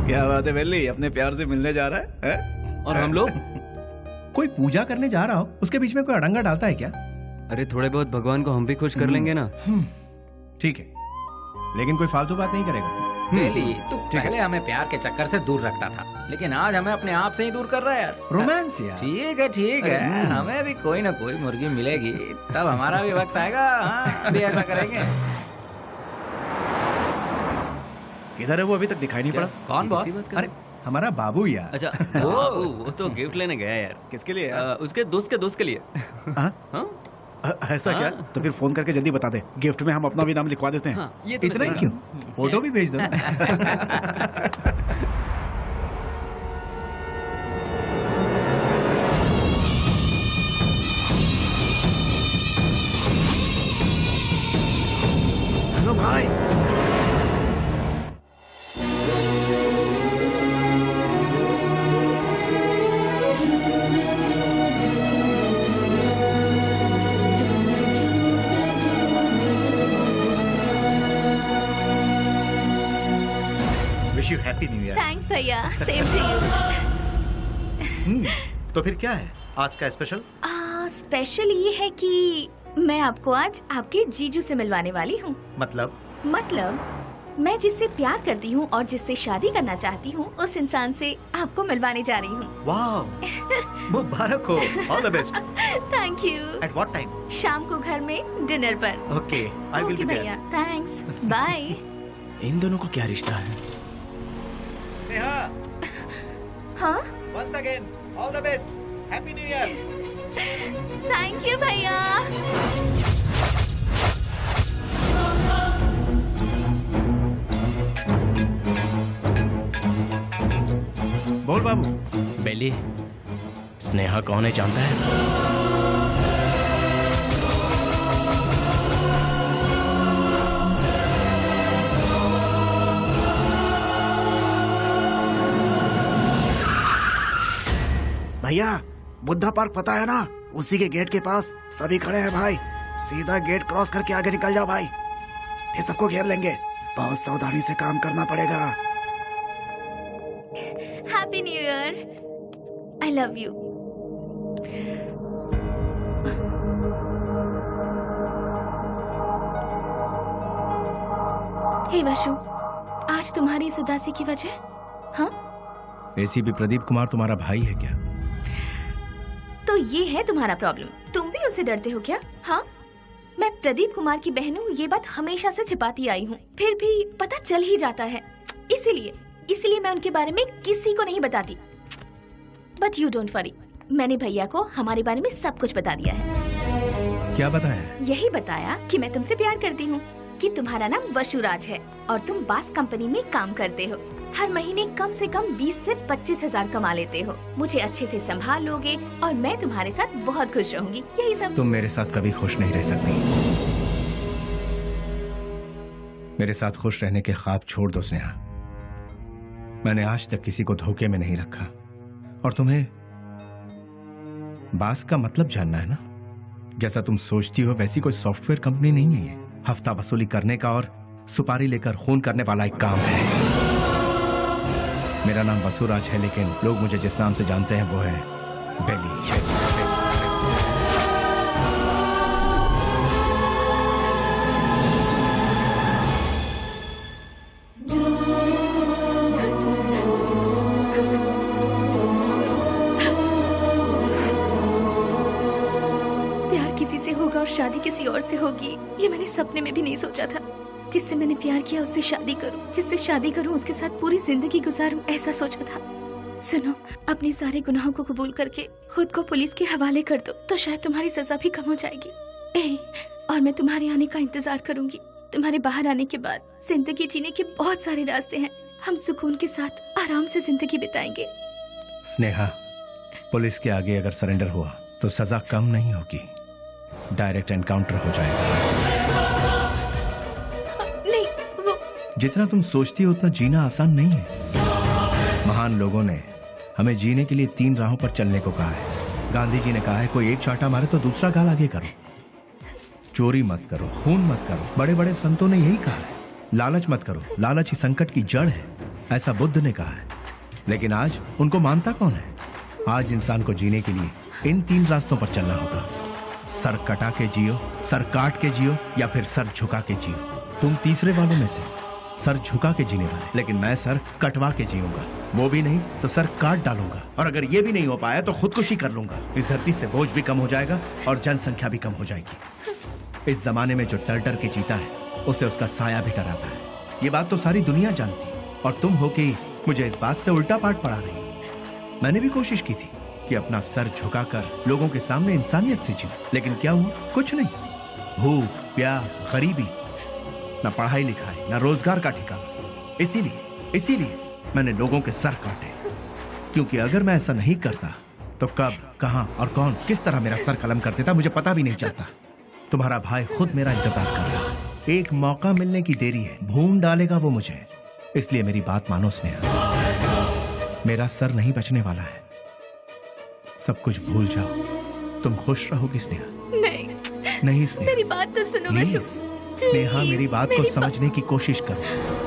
क्या बात है बेली, अपने प्यार से मिलने जा रहा है? और हम लोग? कोई पूजा करने जा रहा हो, उसके बीच में कोई अड़ंगा डालता है क्या? अरे थोड़े बहुत भगवान को हम भी खुश कर लेंगे ना। ठीक है, लेकिन कोई फालतू बात नहीं करेगा। बेली, तू पहले हमें प्यार के चक्कर से दूर रखता था, लेकिन आज हमें अपने आप से ही दूर कर रहा है यार। रोमांस यार। ठीक है, हमें भी कोई ना कोई मुर्गी मिलेगी, तब हमारा भी वक्त आएगा। हाँ, अभी ऐसा करेंगे। किधर है वो? अभी तक दिखाई नहीं पड़ा। कौन बॉस? अरे हमारा बाबू यार। अच्छा वो तो गिफ्ट लेने गया यार। किसके लिए? उसके दोस्त के लिए। ऐसा क्या? तो फिर फोन करके जल्दी बता दे, गिफ्ट में हम अपना भी नाम लिखवा देते हैं। ये तो इतना ही क्यों? फोटो भी भेज दो। हेलो भाई। Wish you happy new year. Thanks भैया, सेम टू यू। तो फिर क्या है आज का स्पेशल? स्पेशल ये है कि मैं आपको आज आपके जीजू से मिलवाने वाली हूँ। मतलब मैं जिससे प्यार करती हूँ और जिससे शादी करना चाहती हूँ, उस इंसान से आपको मिलवाने जा रही हूँ। वाह, मुबारक हो। All the best. Thank you. At what time? शाम को घर में डिनर पर। Okay, I will be there. भैया, थैंक्स, बाय। इन दोनों को क्या रिश्ता है? नेहा, हाँ? Once again all the best, happy new year. Thank you भैया। बोल बाबू। बेली, स्नेहा कौन है जानता है? भैया, बुद्धा पार्क पता है ना? उसी के गेट के पास सभी खड़े हैं भाई। सीधा गेट क्रॉस करके आगे निकल जाओ भाई, फिर सबको घेर लेंगे। बहुत सावधानी से काम करना पड़ेगा। Happy new year. I love you. Hey Vashu, आज तुम्हारी इस उदासी की वजह? हाँ? एसीपी प्रदीप कुमार तुम्हारा भाई है क्या? तो ये है तुम्हारा प्रॉब्लम। तुम भी उससे डरते हो क्या? हाँ, मैं प्रदीप कुमार की बहन हूँ, ये बात हमेशा से छिपाती आई हूँ, फिर भी पता चल ही जाता है। इसीलिए मैं उनके बारे में किसी को नहीं बताती। बट यू डोंट वरी, मैंने भैया को हमारे बारे में सब कुछ बता दिया है। क्या बताया? यही बताया कि मैं तुमसे प्यार करती हूँ, कि तुम्हारा नाम वशुराज है और तुम बास कंपनी में काम करते हो। हर महीने कम से कम 20 से 25 हजार कमा लेते हो। मुझे अच्छे से संभाल लोगे और मैं तुम्हारे साथ बहुत खुश रहूंगी। यही सब। तुम मेरे साथ कभी खुश नहीं रह सकती। मेरे साथ खुश रहने के ख्वाब छोड़ दो स्नेहा। मैंने आज तक किसी को धोखे में नहीं रखा। और तुम्हें बास का मतलब जानना है ना? जैसा तुम सोचती हो वैसी कोई सॉफ्टवेयर कंपनी नहीं है ये। हफ्ता वसूली करने का और सुपारी लेकर खून करने वाला एक काम है। मेरा नाम वसुराज है, लेकिन लोग मुझे जिस नाम से जानते हैं वो है बेली। शादी किसी और से होगी, ये मैंने सपने में भी नहीं सोचा था। जिससे मैंने प्यार किया उससे शादी करूं, जिससे शादी करूं उसके साथ पूरी जिंदगी गुजारूं, ऐसा सोचा था। सुनो, अपने सारे गुनाहों को कबूल करके खुद को पुलिस के हवाले कर दो, तो शायद तुम्हारी सजा भी कम हो जाएगी। और मैं तुम्हारे आने का इंतजार करूंगी। तुम्हारे बाहर आने के बाद जिंदगी जीने के बहुत सारे रास्ते हैं। हम सुकून के साथ आराम से जिंदगी बिताएंगे। स्नेहा, पुलिस के आगे अगर सरेंडर हुआ तो सजा कम नहीं होगी, डायरेक्ट एनकाउंटर हो जाएगा। नहीं, वो जितना तुम सोचती हो उतना जीना आसान नहीं है। महान लोगों ने हमें जीने के लिए 3 राहों पर चलने को कहा है। गांधी जी ने कहा है, कोई एक चाटा मारे तो दूसरा गाल आगे करो, चोरी मत करो, खून मत करो। बड़े बड़े संतों ने यही कहा है। लालच मत करो, लालच ही संकट की जड़ है, ऐसा बुद्ध ने कहा है। लेकिन आज उनको मानता कौन है? आज इंसान को जीने के लिए इन 3 रास्तों पर चलना होगा। सर कटा के जियो, सर काट के जियो, या फिर सर झुका के जियो। तुम तीसरे वालों में से सर झुका के जीने वाले, लेकिन मैं सर कटवा के जीऊंगा। वो भी नहीं तो सर काट डालूंगा, और अगर ये भी नहीं हो पाया तो खुदकुशी कर लूंगा। इस धरती से बोझ भी कम हो जाएगा और जनसंख्या भी कम हो जाएगी। इस जमाने में जो डर डर के जीता है उसे उसका साया भी डराता है। ये बात तो सारी दुनिया जानती, और तुम हो कि मुझे इस बात से उल्टा पाठ पढ़ा रही। मैंने भी कोशिश की थी कि अपना सर झुकाकर लोगों के सामने इंसानियत से जीऊं, लेकिन क्या हुआ? कुछ नहीं। भूख, प्यास, गरीबी, न पढ़ाई लिखाई, न रोजगार का ठिकाना। इसीलिए मैंने लोगों के सर काटे, क्योंकि अगर मैं ऐसा नहीं करता तो कब, कहां और कौन किस तरह मेरा सर कलम कर देता मुझे पता भी नहीं चलता। तुम्हारा भाई खुद मेरा इंतजार कर रहा है। एक मौका मिलने की देरी है, भून डालेगा वो मुझे। इसलिए मेरी बात मानो स्नेहा, मेरा सर नहीं बचने वाला है। सब कुछ भूल जाओ, तुम खुश रहोगी स्नेहा? नहीं स्नेहा, मेरी बात तो सुनो वशु। स्नेहा, मेरी बात को समझने की कोशिश करो।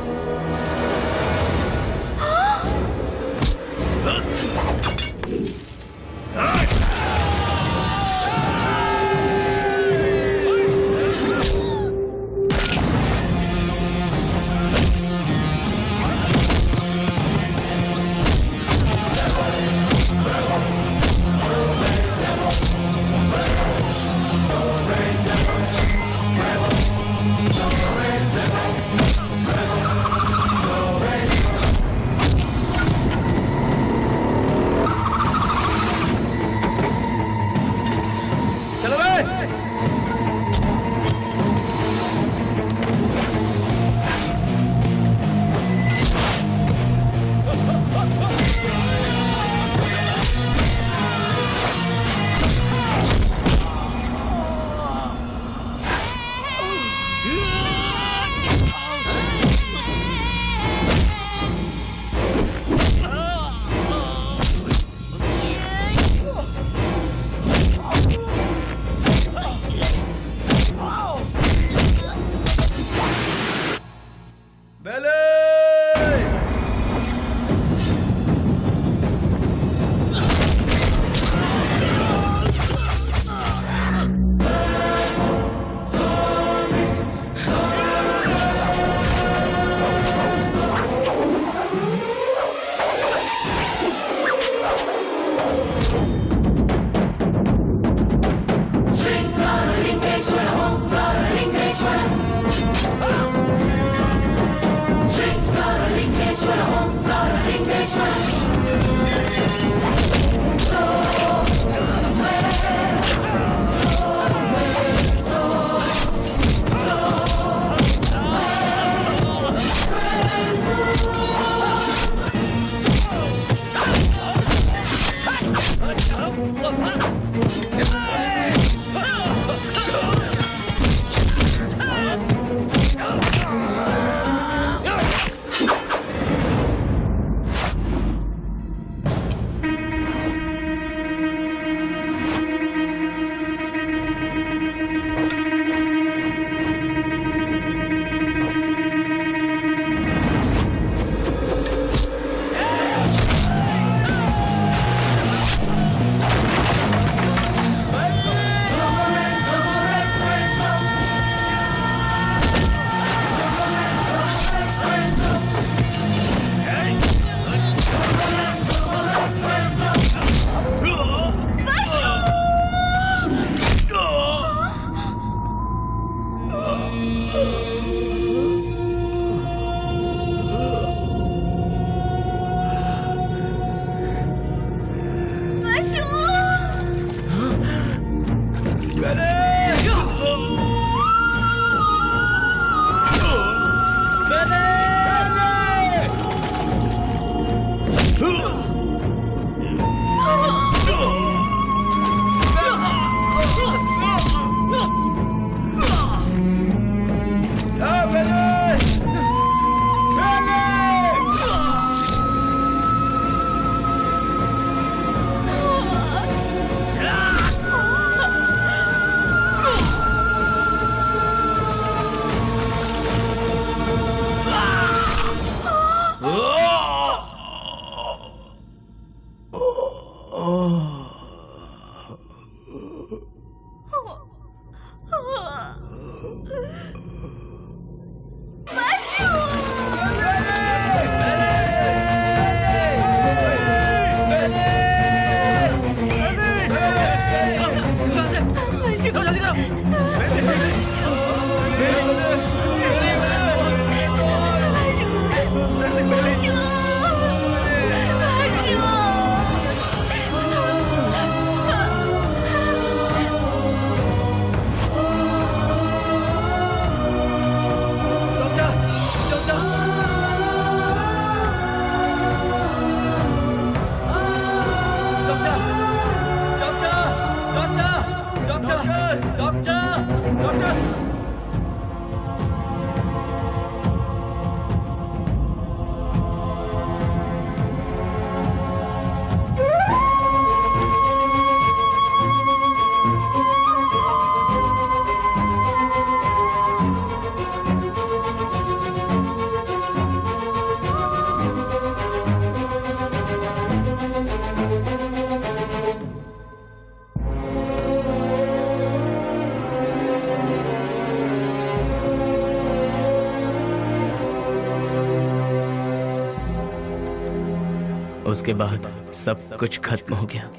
उसके बाद सब कुछ खत्म हो गया।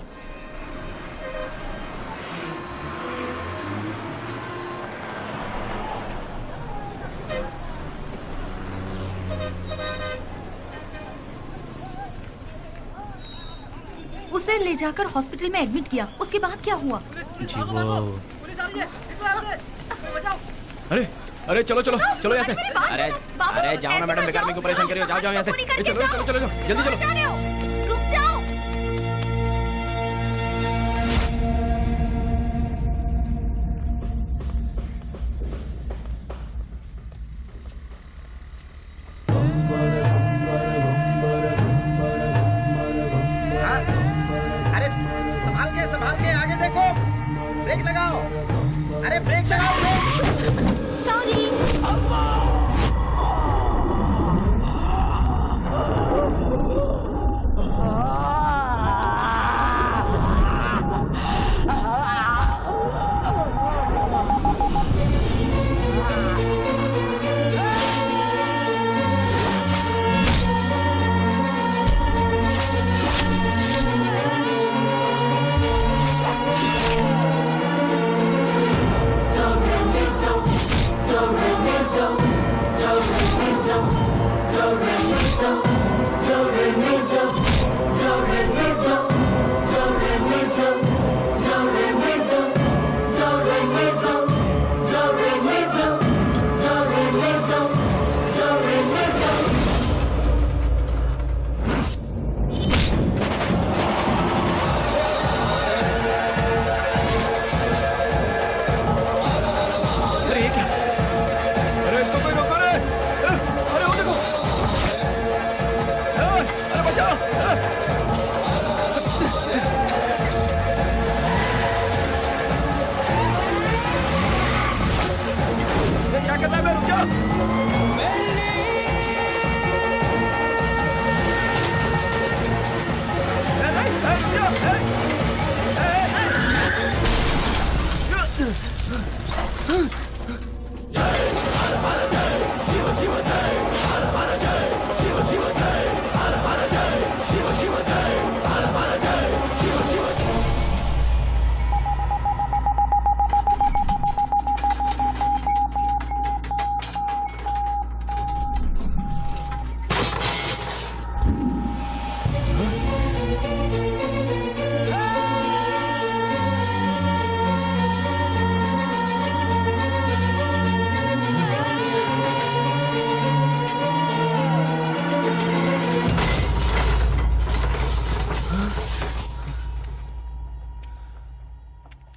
उसे ले जाकर हॉस्पिटल में एडमिट किया, उसके बाद क्या हुआ? जी वो अरे अरे चलो चलो चलो यहाँ से। अरे अरे जाओ ना मैडम, बेकार मेरे को परेशान करियो। जाओ जाओ यहाँ से। चलो चलो चलो जल्दी चलो। रुक जाओ। अरे संभाल के आगे देखो, ब्रेक लगाओ। अरे ब्रेक लगाओ, ब्रेक। सॉरी।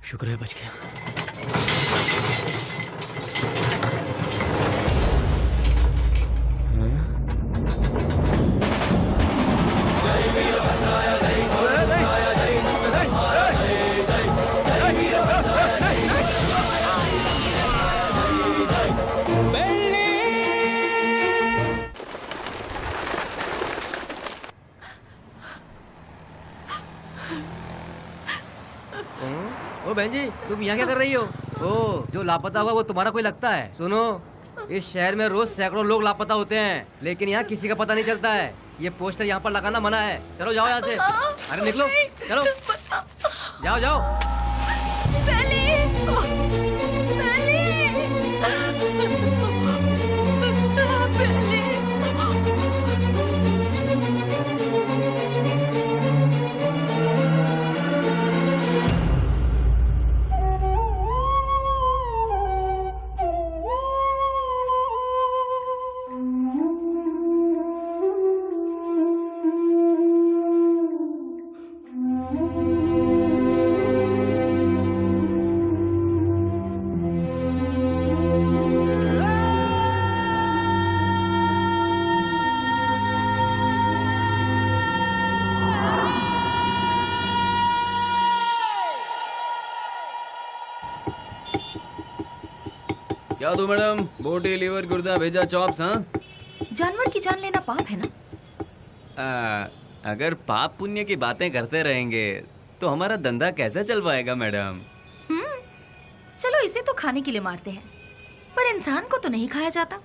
शुक्र है बच गया। ओ बहन जी, तुम यहाँ क्या कर रही हो? ओ, जो लापता हुआ वो तुम्हारा कोई लगता है? सुनो, इस शहर में रोज सैकड़ों लोग लापता होते हैं, लेकिन यहाँ किसी का पता नहीं चलता है। ये पोस्टर यहाँ पर लगाना मना है। चलो जाओ यहाँ से। अरे निकलो, चलो जाओ जाओ। क्या दो मैडम? बोटी, लीवर, गुर्दा, भेजा, चॉप्स। हाँ, जानवर की जान लेना पाप है ना? अगर पाप पुण्य की बातें करते रहेंगे तो हमारा धंधा कैसे चल पाएगा मैडम? चलो इसे तो खाने के लिए मारते हैं, पर इंसान को तो नहीं खाया जाता,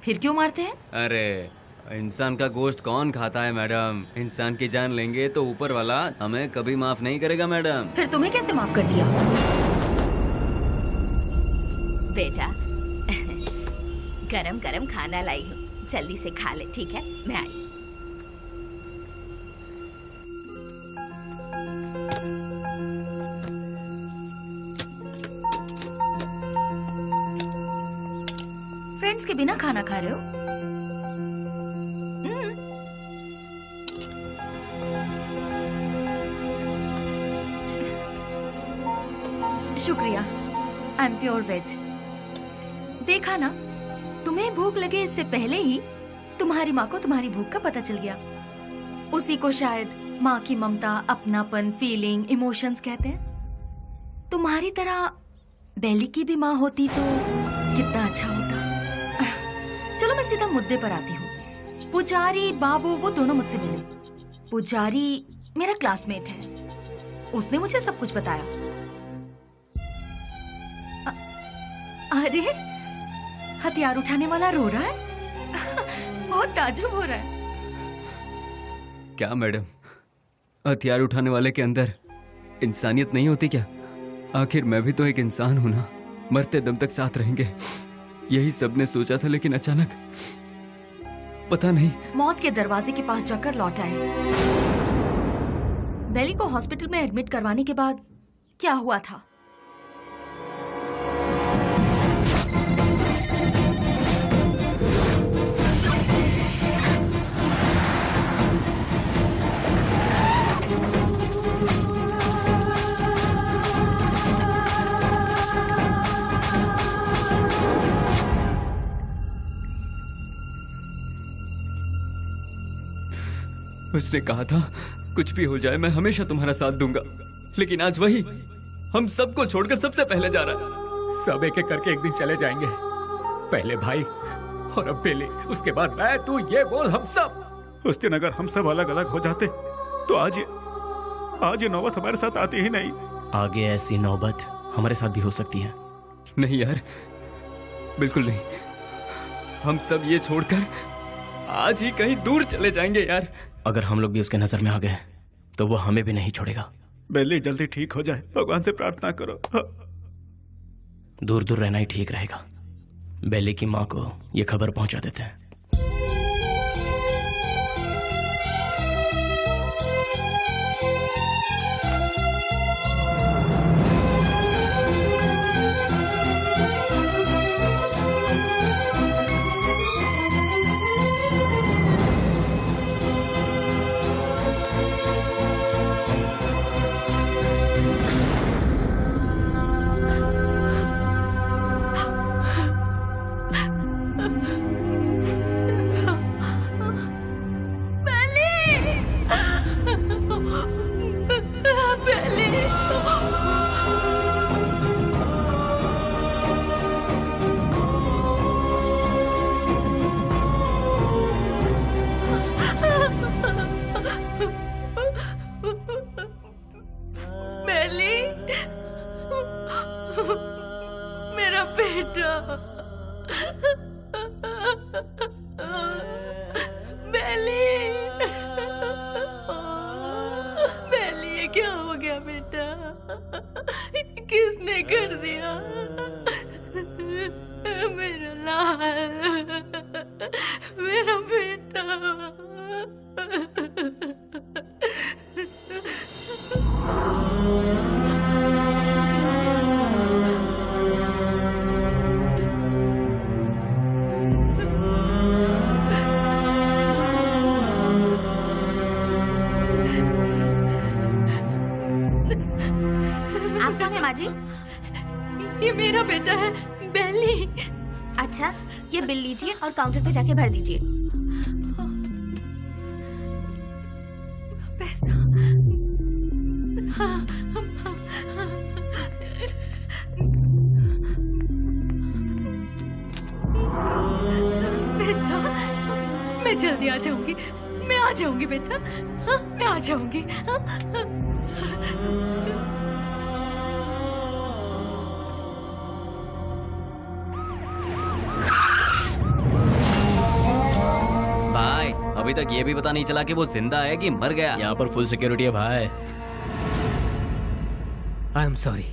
फिर क्यों मारते हैं? अरे इंसान का गोश्त कौन खाता है मैडम? इंसान की जान लेंगे तो ऊपर वाला हमें कभी माफ नहीं करेगा मैडम। फिर तुम्हें कैसे माफ कर दिया? बेटा गरम गरम खाना लाई हूँ, जल्दी से खा ले, ठीक है? मैं आई। फ्रेंड्स के बिना खाना खा रहे हो? शुक्रिया, आई एम प्योर वेज। देखा ना, तुम्हें भूख लगे इससे पहले ही तुम्हारी माँ को तुम्हारी भूख का पता चल गया। उसी को शायद माँ की ममता, अपनापन, फीलिंग, इमोशंस कहते हैं। तुम्हारी तरह बेली की भी माँ होती तो कितना अच्छा होता। चलो मैं सीधा मुद्दे पर आती हूँ। पुजारी बाबू वो दोनों मुझसे मिले। पुजारी मेरा क्लासमेट है, उसने मुझे सब कुछ बताया। अरे हथियार उठाने वाला रो रहा है। बहुत ताज्जुब हो रहा है। क्या मैडम, हथियार उठाने वाले के अंदर इंसानियत नहीं होती क्या? आखिर मैं भी तो एक इंसान हूं ना। मरते दम तक साथ रहेंगे, यही सबने सोचा था, लेकिन अचानक पता नहीं। मौत के दरवाजे के पास जाकर लौट आए। बेली को हॉस्पिटल में एडमिट करवाने के बाद क्या हुआ था? उसने कहा था कुछ भी हो जाए मैं हमेशा तुम्हारा साथ दूंगा, लेकिन आज वही हम सबको छोड़कर सबसे पहले जा रहा है। सब एक एक करके एक दिन चले जाएंगे। पहले भाई और अब बेली, उसके बाद मैं, तू, ये बोल हम सब। उस दिन अगर हम सब अलग अलग हो जाते तो आज ये नौबत हमारे साथ आती ही नहीं। आगे ऐसी नौबत हमारे साथ भी हो सकती है। नहीं यार, बिल्कुल नहीं। हम सब ये छोड़कर आज ही कहीं दूर चले जाएंगे यार। अगर हम लोग भी उसके नजर में आ गए तो वो हमें भी नहीं छोड़ेगा। बेली जल्दी ठीक हो जाए, भगवान से प्रार्थना करो। दूर दूर रहना ही ठीक रहेगा। बेली की माँ को ये खबर पहुंचा देते हैं। मेरा बेटा, बेली, बेली, ये क्या हो गया बेटा? किसने कर दिया? मेरा लाल, मेरा बेटा। आप कौन है माँ जी? ये मेरा बेटा है, बेली। अच्छा, ये बिल लीजिए और काउंटर पे जाके भर दीजिए। पैसा। बेटा, मैं जल्दी आ जाऊंगी। मैं आ जाऊंगी बेटा। हाँ, मैं आ जाऊंगी। भाई अभी तक ये भी पता नहीं चला कि वो जिंदा है कि मर गया। यहाँ पर फुल सिक्योरिटी है भाई। आई एम सॉरी,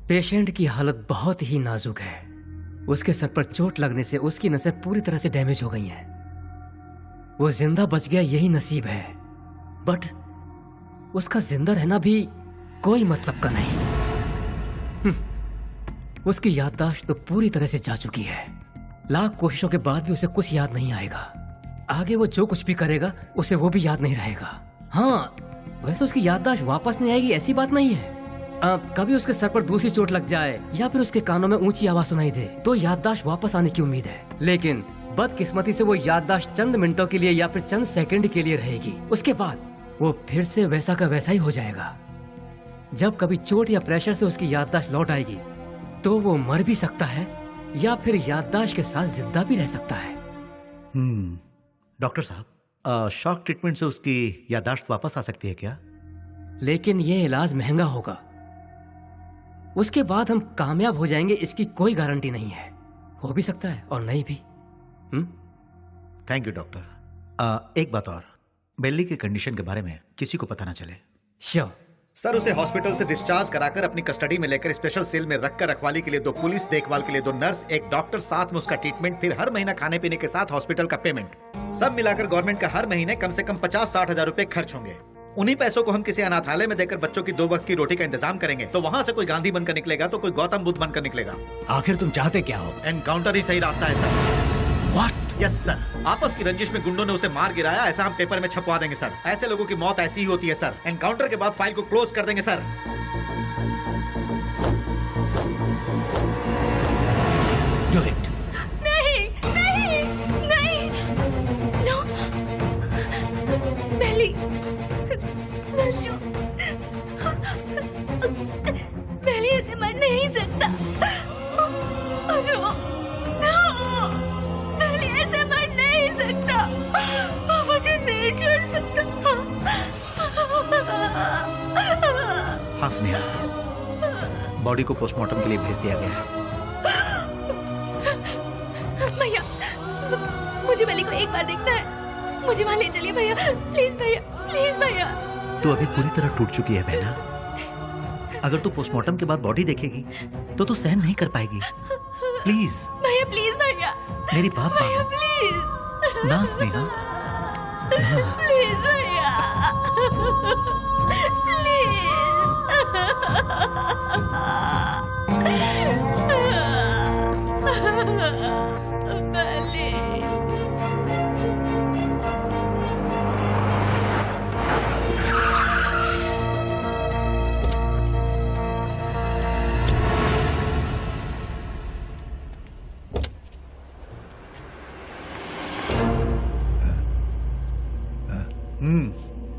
पेशेंट की हालत बहुत ही नाजुक है। उसके सर पर चोट लगने से उसकी नसें पूरी तरह से डैमेज हो गई हैं। वो जिंदा बच गया यही नसीब है, बट उसका जिंदा रहना भी कोई मतलब का नहीं। उसकी याददाश्त तो पूरी तरह से जा चुकी है। लाख कोशिशों के बाद भी उसे कुछ याद नहीं आएगा। आगे वो जो कुछ भी करेगा उसे वो भी याद नहीं रहेगा। हाँ, वैसे उसकी याददाश्त वापस नहीं आएगी ऐसी बात नहीं है। कभी उसके सर पर दूसरी चोट लग जाए या फिर उसके कानों में ऊंची आवाज सुनाई दे तो याददाश्त वापस आने की उम्मीद है, लेकिन बदकिस्मती से वो याददाश्त चंद मिनटों के लिए या फिर चंद सेकंड के लिए रहेगी। उसके बाद वो फिर से वैसा का वैसा ही हो जाएगा। जब कभी चोट या प्रेशर से उसकी याददाश्त लौट आएगी तो वो मर भी सकता है या फिर याददाश्त के साथ जिंदा भी रह सकता है। डॉक्टर साहब, शॉक ट्रीटमेंट से उसकी याददाश्त वापस आ सकती है क्या? लेकिन ये इलाज महंगा होगा। उसके बाद हम कामयाब हो जाएंगे इसकी कोई गारंटी नहीं है। हो भी सकता है और नहीं भी। Thank you doctor. एक बात और, बेली की कंडीशन के बारे में किसी को पता ना चले। श्योर सर, उसे हॉस्पिटल से डिस्चार्ज कराकर अपनी कस्टडी में लेकर स्पेशल सेल में रखकर रखवाली के लिए 2 पुलिस, देखभाल के लिए 2 नर्स, एक डॉक्टर, साथ में उसका ट्रीटमेंट, फिर हर महीना खाने पीने के साथ हॉस्पिटल का पेमेंट, सब मिलाकर गवर्नमेंट का हर महीने कम से कम 50-60 हजार रुपए खर्च होंगे। उन्हीं पैसों को हम किसी अनाथालय में देकर बच्चों की 2 वक्त की रोटी का इंतजाम करेंगे तो वहाँ से कोई गांधी बनकर निकलेगा तो कोई गौतम बुद्ध बनकर निकलेगा। आखिर तुम चाहते क्या हो? एनकाउंटर ही सही रास्ता है सर। व्हाट? यस सर, आपस की रंजिश में गुंडों ने उसे मार गिराया, ऐसा हम पेपर में छपवा देंगे सर। ऐसे लोगों की मौत ऐसी ही होती है सर। एनकाउंटर के बाद फाइल को क्लोज कर देंगे सर। Do it. नहीं नहीं नहीं, नो, बेली, वशु, बेली ऐसे मर नहीं सकता। वशु, नो, बेली ऐसे मर नहीं सकता। मुझे नहीं छोड़ सकता। हाँ स्नेहा, बॉडी को पोस्टमार्टम के लिए भेज दिया गया है। भैया, मुझे बेली को एक बार देखना है। मुझे वहाँ ले चलिए भैया, प्लीज भैया, प्लीज भैया। तू अभी पूरी तरह टूट चुकी है बहना। अगर तू पोस्टमार्टम के बाद बॉडी देखेगी तो तू सहन नहीं कर पाएगी। प्लीज भैया, प्लीज भैया, मेरी बात भैया, मानो प्लीज ना स्नेहा, ना। प्लीज भैया,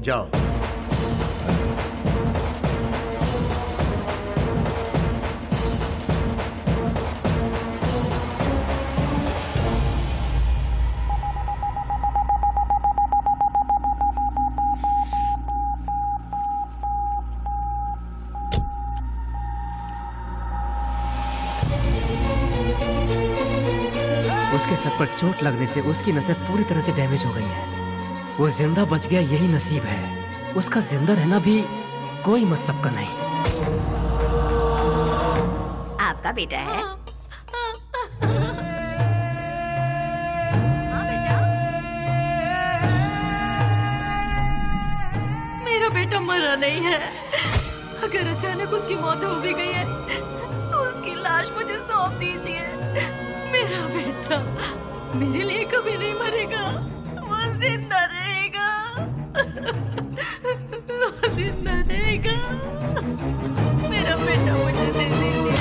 जाओ। उसके सर पर चोट लगने से उसकी नसें पूरी तरह से डैमेज हो गई हैं। वो जिंदा बच गया यही नसीब है। उसका जिंदा रहना भी कोई मतलब का नहीं। आपका बेटा है? मेरा बेटा मरा नहीं है। अगर अचानक उसकी मौत हो भी गई है तो उसकी लाश मुझे सौंप दीजिए। मेरा बेटा मेरे लिए कभी नहीं मरेगा, वो जिंदा रहेगा, वो जिंदा रहेगा। मेरा बेटा मुझे दे दीजिए।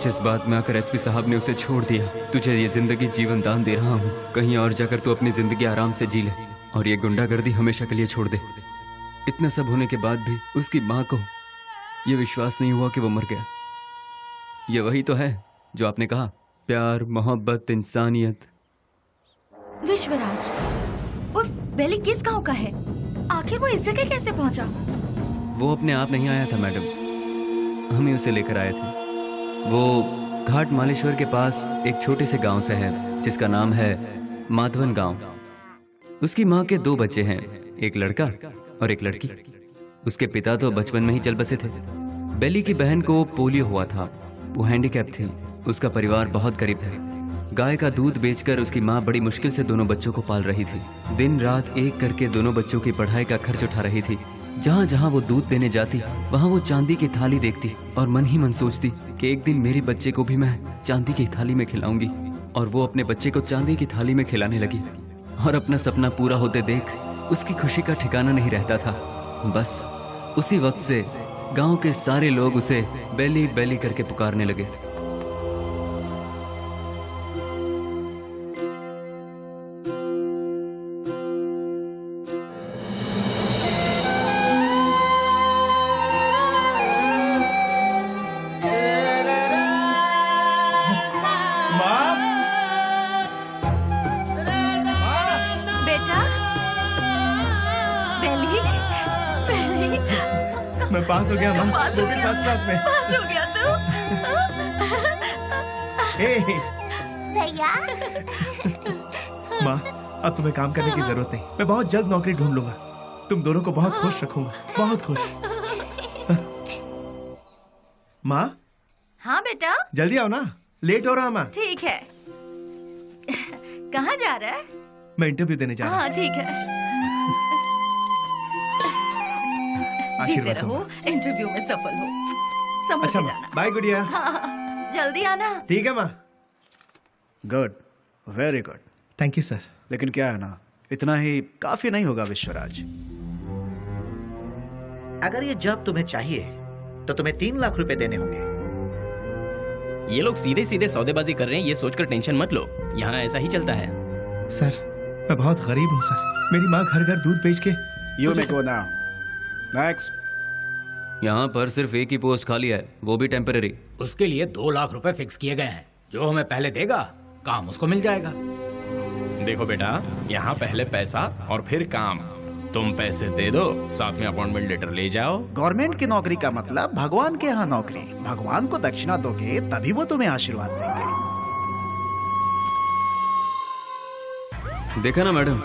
जिस बात में आकर एसपी साहब ने उसे छोड़ दिया, तुझे ये जिंदगी जीवन दान दे रहा हूँ। कहीं और जाकर तू अपनी जिंदगी आराम से जी ले और ये गुंडागर्दी हमेशा के लिए छोड़ दे। इतना सब होने के बाद भी उसकी माँ को ये विश्वास नहीं हुआ कि वो मर गया। ये वही तो है जो आपने कहा, प्यार, मोहब्बत, इंसानियत। विश्वराज और बेली किस गांव का है? आखिर वो इस जगह कैसे पहुंचा? वो अपने आप नहीं आया था मैडम, हम ही उसे लेकर आए थे। वो घाट मालेश्वर के पास एक छोटे से गांव से है जिसका नाम है माधवन गांव। उसकी माँ के 2 बच्चे हैं, एक लड़का और एक लड़की। उसके पिता तो बचपन में ही चल बसे थे। बेली की बहन को पोलियो हुआ था, वो हैंडीकैप थी। उसका परिवार बहुत गरीब है। गाय का दूध बेचकर उसकी माँ बड़ी मुश्किल से दोनों बच्चों को पाल रही थी। दिन रात एक करके दोनों बच्चों की पढ़ाई का खर्च उठा रही थी। जहाँ जहाँ वो दूध देने जाती वहाँ वो चांदी की थाली देखती और मन ही मन सोचती कि एक दिन मेरे बच्चे को भी मैं चांदी की थाली में खिलाऊंगी। और वो अपने बच्चे को चांदी की थाली में खिलाने लगी और अपना सपना पूरा होते देख उसकी खुशी का ठिकाना नहीं रहता था। बस उसी वक्त से गांव के सारे लोग उसे बेली बेली करके पुकारने लगे। मैं पास हो गया माँ, वो भी फर्स्ट क्लास में। पास हो गया तू? भैया माँ, अब तुम्हें काम करने की जरूरत नहीं। मैं बहुत जल्द नौकरी ढूंढ लूंगा। तुम दोनों को बहुत खुश रखूंगा, बहुत खुश। माँ हाँ बेटा, जल्दी आओ ना, लेट हो रहा माँ। ठीक है। कहाँ जा रहा है? मैं इंटरव्यू देने जा रहा हूँ। हाँ ठीक है। जीते आशीर्वाद रहो, दूंगा। इंटरव्यू में सफल हो। समझ अच्छा के माँ, जाना। बाय गुड़िया। हाँ, जल्दी आना। ठीक है माँ। Good, very good. Thank you sir. लेकिन क्या है ना, इतना ही काफी नहीं होगा विश्वराज। अगर ये जॉब तुम्हें चाहिए तो तुम्हें 3 लाख रुपए देने होंगे। ये लोग सीधे सीधे सौदेबाजी कर रहे हैं, ये सोचकर टेंशन मत लो। यहाँ ऐसा ही चलता है। सर, मैं बहुत गरीब हूँ सर। मेरी माँ घर घर दूध बेच के। You may go now. Next. यहाँ पर सिर्फ एक ही पोस्ट खाली है, वो भी टेम्पररी। उसके लिए 2 लाख रुपए फिक्स किए गए हैं। जो हमें पहले देगा काम उसको मिल जाएगा। देखो बेटा, यहाँ पहले पैसा और फिर काम। तुम पैसे दे दो, साथ में अपॉइंटमेंट लेटर ले जाओ। गवर्नमेंट की नौकरी का मतलब भगवान के यहाँ नौकरी। भगवान को दक्षिणा दोगे तभी वो तुम्हें आशीर्वाद देंगे। देखा ना मैडम,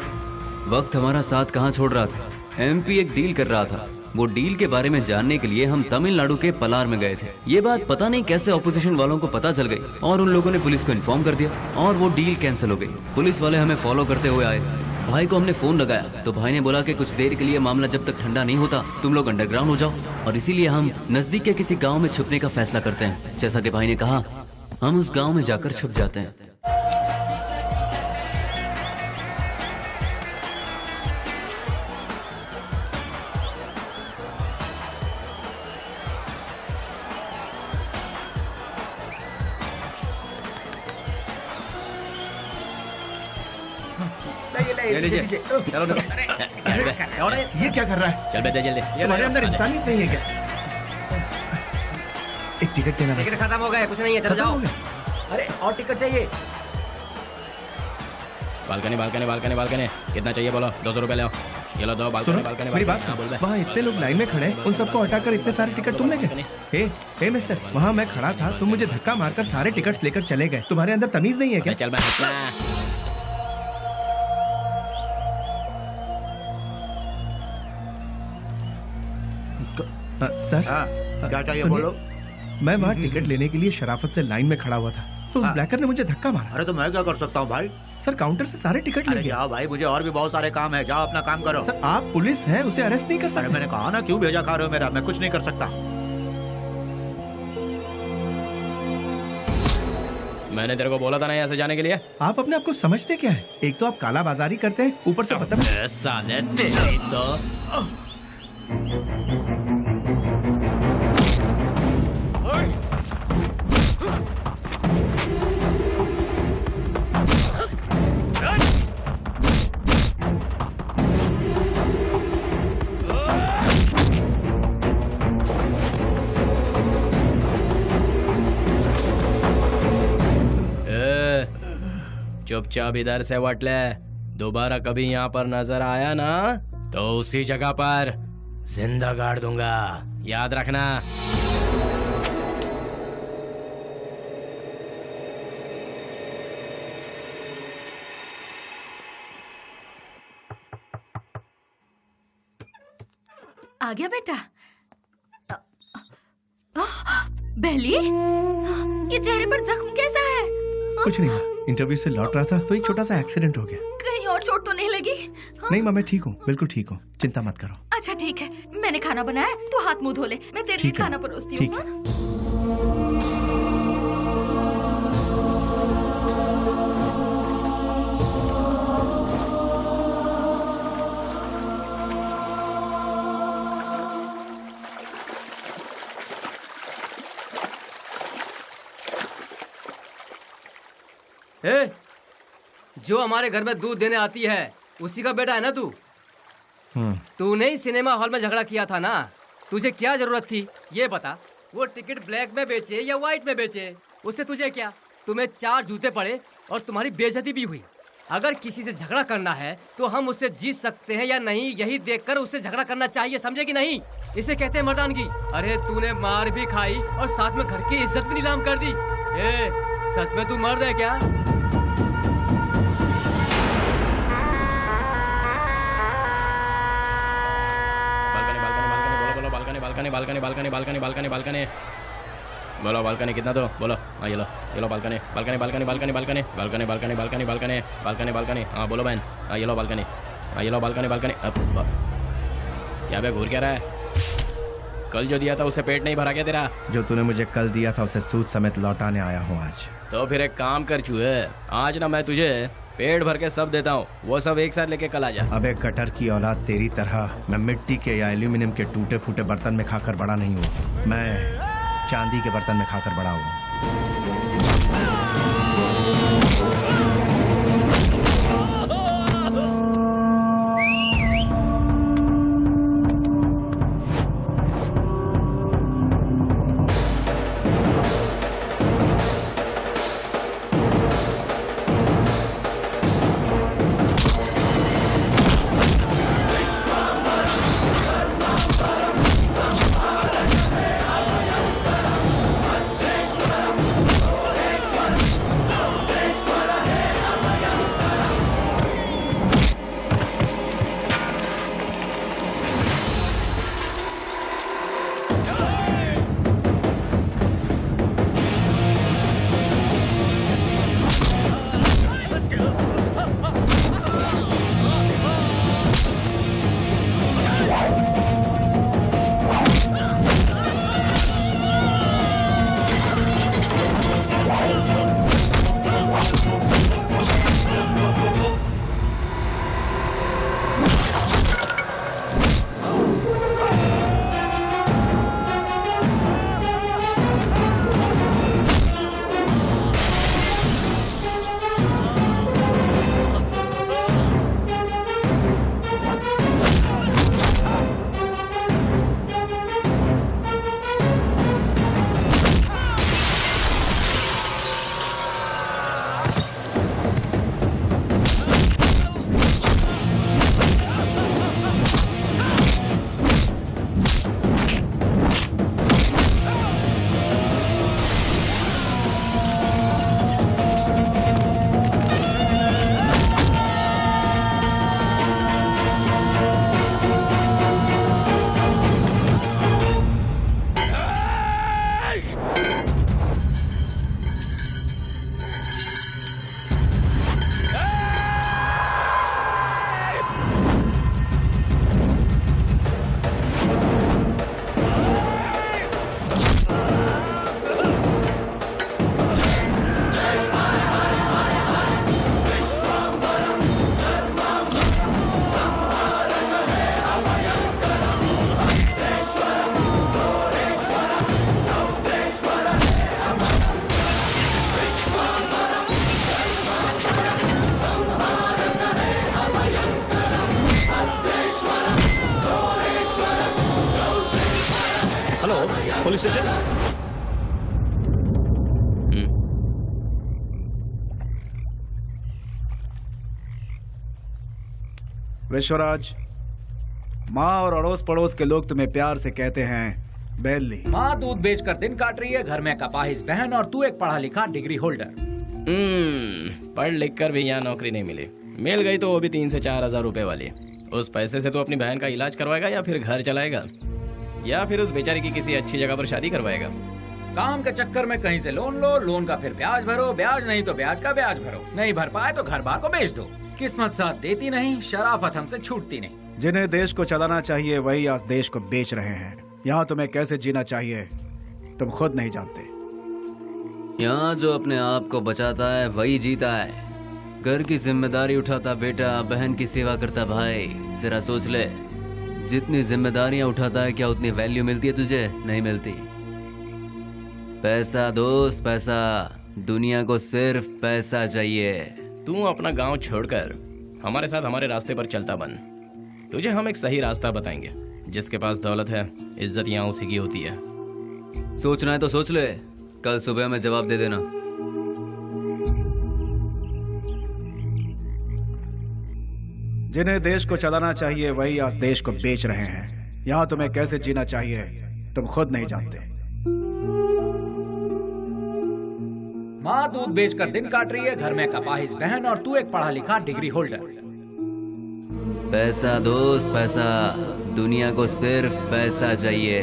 वक्त हमारा साथ कहाँ छोड़ रहा था। एमपी एक डील कर रहा था। वो डील के बारे में जानने के लिए हम तमिलनाडु के पलार में गए थे। ये बात पता नहीं कैसे ऑपोजिशन वालों को पता चल गई और उन लोगों ने पुलिस को इन्फॉर्म कर दिया और वो डील कैंसिल हो गई। पुलिस वाले हमें फॉलो करते हुए आए। भाई को हमने फोन लगाया तो भाई ने बोला कि कुछ देर के लिए मामला जब तक ठंडा नहीं होता तुम लोग अंडरग्राउंड हो जाओ, और इसीलिए हम नजदीक के किसी गाँव में छुपने का फैसला करते हैं। जैसा कि भाई ने कहा, हम उस गाँव में जाकर छुप जाते हैं। ले लीजिए। चलो ये क्या कर रहा है? चल बेटा जल्दी। तुम्हारे अंदर इंसानियत नहीं है क्या? एक टिकट देना। टिकट खत्म हो गया, कुछ नहीं है, चलो जाओ। अरे और टिकट चाहिए। बालकनी बालकनी बालकनी बालकनी कितना चाहिए बोलो? 200 रुपए ले आओ। ये लो दो बालकनी बालकनी। मेरी बात, वहाँ इतने लोग लाइन में खड़े हैं, उन सबको हटाकर इतने सारे टिकट तुम लेके? हे मिस्टर, वहाँ मैं खड़ा था, तुम मुझे धक्का मारकर सारे टिकट्स लेकर चले गए। तुम्हारे अंदर तमीज नहीं है क्या? चल मैं सर, क्या चाहिए सुनिए, बोलो। मैं वहाँ टिकट लेने के लिए शराफत से लाइन में खड़ा हुआ था, तो उस ब्लैकर ने मुझे धक्का मारा। अरे तो मैं क्या कर सकता हूँ भाई? सर, काउंटर से सारे टिकट ले गया। जाओ भाई, मुझे और भी बहुत सारे काम है, जाओ अपना काम करो। सर, आप पुलिस हैं, उसे अरेस्ट नहीं कर सकते। मैंने कहा ना, क्यों भेजा खा रहे हो मेरा? मैं कुछ नहीं कर सकता। मैंने तेरे को बोला था ना यहाँ से जाने के लिए। आप अपने आप को समझते क्या है? एक तो आप काला बाजारी करते हैं, ऊपर से पता साले तेरी तो चुपचाप इधर से वट ले। दोबारा कभी यहाँ पर नजर आया ना तो उसी जगह पर जिंदा गाड़ दूंगा, याद रखना। आ गया बेटा। बेली, ये चेहरे पर जख्म कैसा है? कुछ नहीं माँ, इंटरव्यू से लौट रहा था तो एक छोटा सा एक्सीडेंट हो गया। कहीं और चोट तो नहीं लगी? नहीं माँ, मैं ठीक हूँ, बिल्कुल ठीक हूँ, चिंता मत करो। अच्छा ठीक है, मैंने खाना बनाया, तू हाथ मुंह धो ले, मैं तेरे लिए खाना परोसती हूँ। ए, जो हमारे घर में दूध देने आती है उसी का बेटा है ना तू? तूने ही सिनेमा हॉल में झगड़ा किया था ना? तुझे क्या जरूरत थी ये बता? वो टिकट ब्लैक में बेचे या व्हाइट में बेचे, उससे तुझे क्या? तुम्हें 4 जूते पड़े और तुम्हारी बेइज्जती भी हुई। अगर किसी से झगड़ा करना है तो हम उससे जीत सकते हैं या नहीं, यही देखकर उससे झगड़ा करना चाहिए, समझे कि नहीं? इसे कहते हैं मर्दानगी। अरे तूने मार भी खाई और साथ में घर की इज्जत भी नीलाम कर दी। ए, सच में तू मर्द है क्या? Balcony balcony balcony balcony balcony balcony बोलो, बालकनी कितना दो बोलो? हाँ ये लो balcony balcony balcony balcony balcony balcony balcony balcony balcony balcony balcony. हाँ बोलो बहन। हाँ ये लो बालकनी। हाँ ये लो बालकनी बालकनी। क्या बे घूर क्या रहा है? कल जो दिया था उसे पेट नहीं भरा क्या तेरा? जो तूने मुझे कल दिया था उसे सूद समेत लौटाने आया हूँ आज। तो फिर एक काम कर चूहे, आज ना मैं तुझे पेट भर के सब देता हूँ, वो सब एक साथ लेके कल आ जा। अबे कटर की औलाद, तेरी तरह मैं मिट्टी के या एल्यूमिनियम के टूटे फूटे बर्तन में खाकर बड़ा नहीं हूँ, मैं चांदी के बर्तन में खाकर बड़ा हूँ। Police station. विश्वराज, माँ और अड़ोस पड़ोस के लोग तुम्हें प्यार से कहते हैं बेली। माँ दूध बेचकर दिन काट रही है, घर में कपाहिज बहन और तू एक पढ़ा लिखा डिग्री होल्डर। पढ़ लिख कर भी यहाँ नौकरी नहीं मिली, मिल गई तो वो भी 3 से 4 हजार रुपए वाली। उस पैसे से तू अपनी बहन का इलाज करवाएगा या फिर घर चलाएगा या फिर उस बेचारी की किसी अच्छी जगह पर शादी करवाएगा? काम के चक्कर में कहीं से लोन लो, लोन का फिर ब्याज भरो, ब्याज नहीं तो ब्याज का ब्याज भरो, नहीं भर पाए तो घर बार को बेच दो। किस्मत साथ देती नहीं, शराफत हमसे छूटती नहीं। जिन्हें देश को चलाना चाहिए वही आज देश को बेच रहे हैं। यहाँ तुम्हें कैसे जीना चाहिए तुम खुद नहीं जानते। यहाँ जो अपने आप को बचाता है वही जीता है। घर की जिम्मेदारी उठाता बेटा, बहन की सेवा करता भाई। जरा सोच ले, जितनी जिम्मेदारियां उठाता है क्या उतनी वैल्यू मिलती है तुझे? नहीं मिलती। पैसा दोस्त पैसा, दुनिया को सिर्फ पैसा चाहिए। तू अपना गांव छोड़कर हमारे साथ हमारे रास्ते पर चलता बन। तुझे हम एक सही रास्ता बताएंगे। जिसके पास दौलत है इज्जत यहाँ उसी की होती है। सोचना है तो सोच ले, कल सुबह में जवाब दे देना। जिन्हें देश को चलाना चाहिए वही आज देश को बेच रहे हैं। यहाँ तुम्हें कैसे जीना चाहिए तुम खुद नहीं जानते। माँ दूध बेचकर दिन काट रही है, घर में कपाहिस बहन और तू एक पढ़ा लिखा डिग्री होल्डर। पैसा दोस्त पैसा, दुनिया को सिर्फ पैसा चाहिए।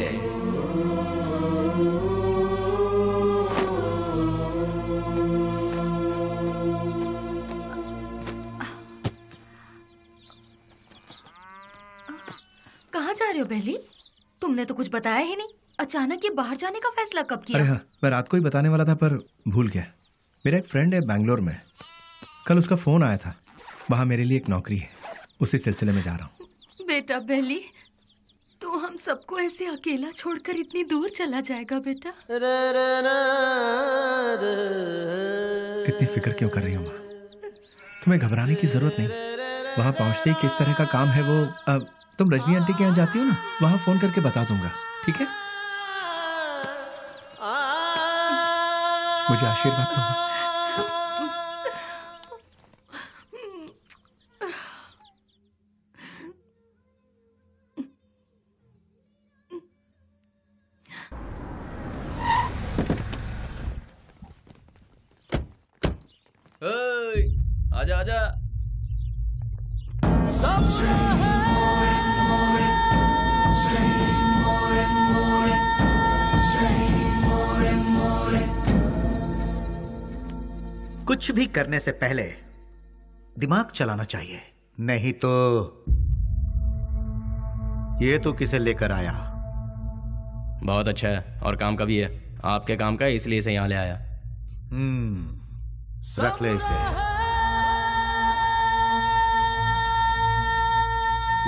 कहाँ जा रहे हो बेली? तुमने तो कुछ बताया ही नहीं। अचानक ये बाहर जाने का फैसला कब किया? अरे हाँ, मैं रात को ही बताने वाला था पर भूल गया। मेरा एक फ्रेंड है बैंगलोर में, कल उसका फोन आया था। वहाँ मेरे लिए एक नौकरी है, उसी सिलसिले में जा रहा हूँ। बेटा बेली, तू हम सबको ऐसे अकेला छोड़कर इतनी दूर चला जाएगा बेटा? इतनी फिक्र क्यों कर रही हो माँ? तुम्हें घबराने की जरूरत नहीं। वहाँ पहुँचते ही किस तरह का काम है वो अब तुम रजनी आंटी के यहाँ जाती हो ना, वहाँ फोन करके बता दूंगा, ठीक है? मुझे आशीर्वाद दो। आजा आजा। कुछ भी करने से पहले दिमाग चलाना चाहिए, नहीं तो ये तो किसे लेकर आया? बहुत अच्छा है और काम का भी है। आपके काम का है इसलिए इसे यहाँ ले आया। रख ले इसे।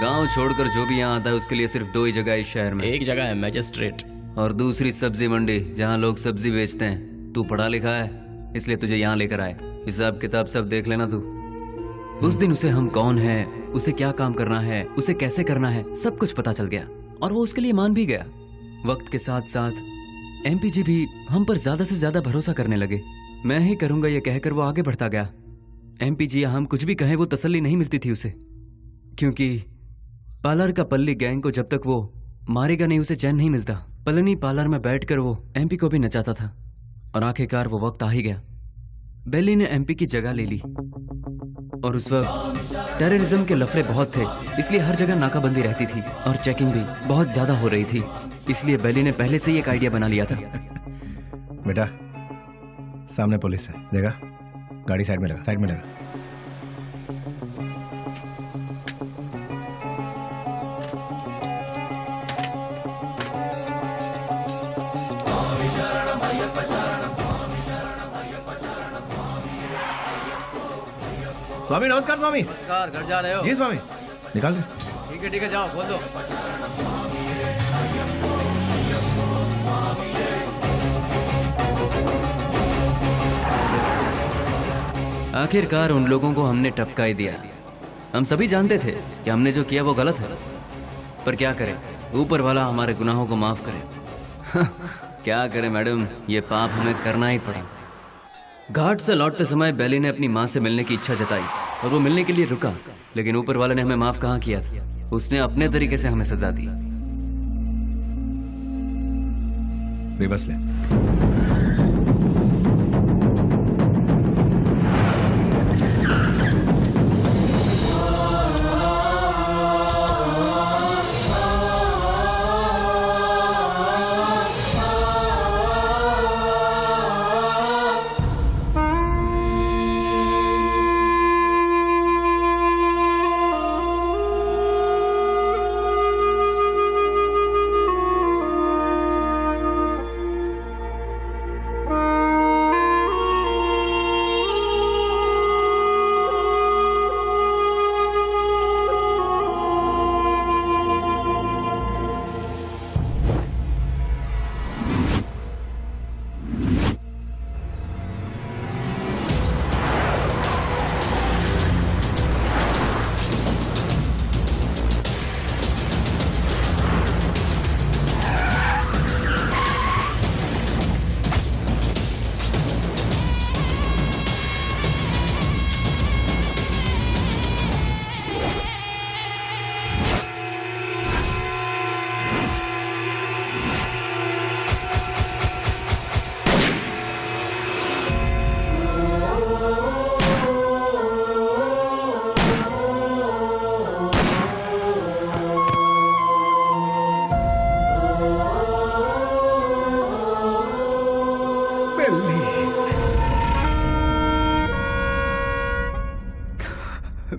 गांव छोड़कर जो भी यहाँ आता है उसके लिए सिर्फ दो ही जगह है इस शहर में। एक जगह है मैजिस्ट्रेट और दूसरी सब्जी मंडी, जहाँ लोग सब्जी बेचते हैं। तू पढ़ा लिखा है इसलिए तुझे यहाँ लेकर आए। हिसाब किताब सब देख लेना तू। उस दिन उसे हम कौन है, उसे क्या काम करना है, उसे कैसे करना है, सब कुछ पता चल गया और वो उसके लिए मान भी गया। वक्त के साथ साथ एमपी जी भी हम पर ज्यादा से ज्यादा भरोसा करने लगे। मैं ही करूंगा ये कहकर वो आगे बढ़ता गया। एमपी जी हम कुछ भी कहें वो तसल्ली नहीं मिलती थी उसे, क्योंकि पार्लर का पल्ली गैंग को जब तक वो मारेगा नहीं उसे चैन नहीं मिलता। पलनी पार्लर में बैठकर वो एमपी को भी नचाता था और आखिरकार वो वक्त आ ही गया। बेली ने एमपी की जगह ले ली और उस वक्त टेररिज्म के लफड़े बहुत थे, इसलिए हर जगह नाकाबंदी रहती थी और चेकिंग भी बहुत ज्यादा हो रही थी। इसलिए बेली ने पहले से ही एक आइडिया बना लिया था। बेटा सामने पुलिस है, देखा? गाड़ी साइड में लगा, साइड में लगा। स्वामी नमस्कार। स्वामी नमस्कार। घर जा रहे हो? जी स्वामी। निकाल दे। ठीक है जाओ, बोल दो। आखिरकार उन लोगों को हमने टपका ही दिया। हम सभी जानते थे कि हमने जो किया वो गलत है, पर क्या करें, ऊपर वाला हमारे गुनाहों को माफ करे। क्या करें मैडम, ये पाप हमें करना ही पड़ा। घाट से लौटते समय बेली ने अपनी माँ से मिलने की इच्छा जताई और वो मिलने के लिए रुका, लेकिन ऊपर वाले ने हमें माफ कहाँ किया था। उसने अपने तरीके से हमें सजा दी। बेबस ले।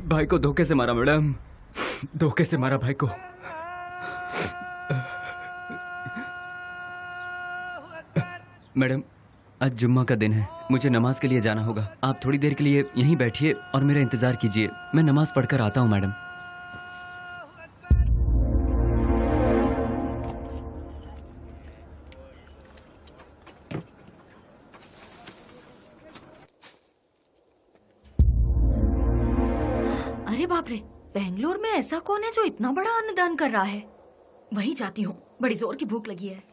भाई को धोखे से मारा मैडम, धोखे से मारा भाई को। मैडम आज जुम्मा का दिन है, मुझे नमाज के लिए जाना होगा। आप थोड़ी देर के लिए यहीं बैठिए और मेरा इंतजार कीजिए, मैं नमाज पढ़कर आता हूँ मैडम। अरे बाप रे, बेंगलोर में ऐसा कौन है जो इतना बड़ा अन्नदान कर रहा है? वहीं जाती हूँ, बड़ी जोर की भूख लगी है।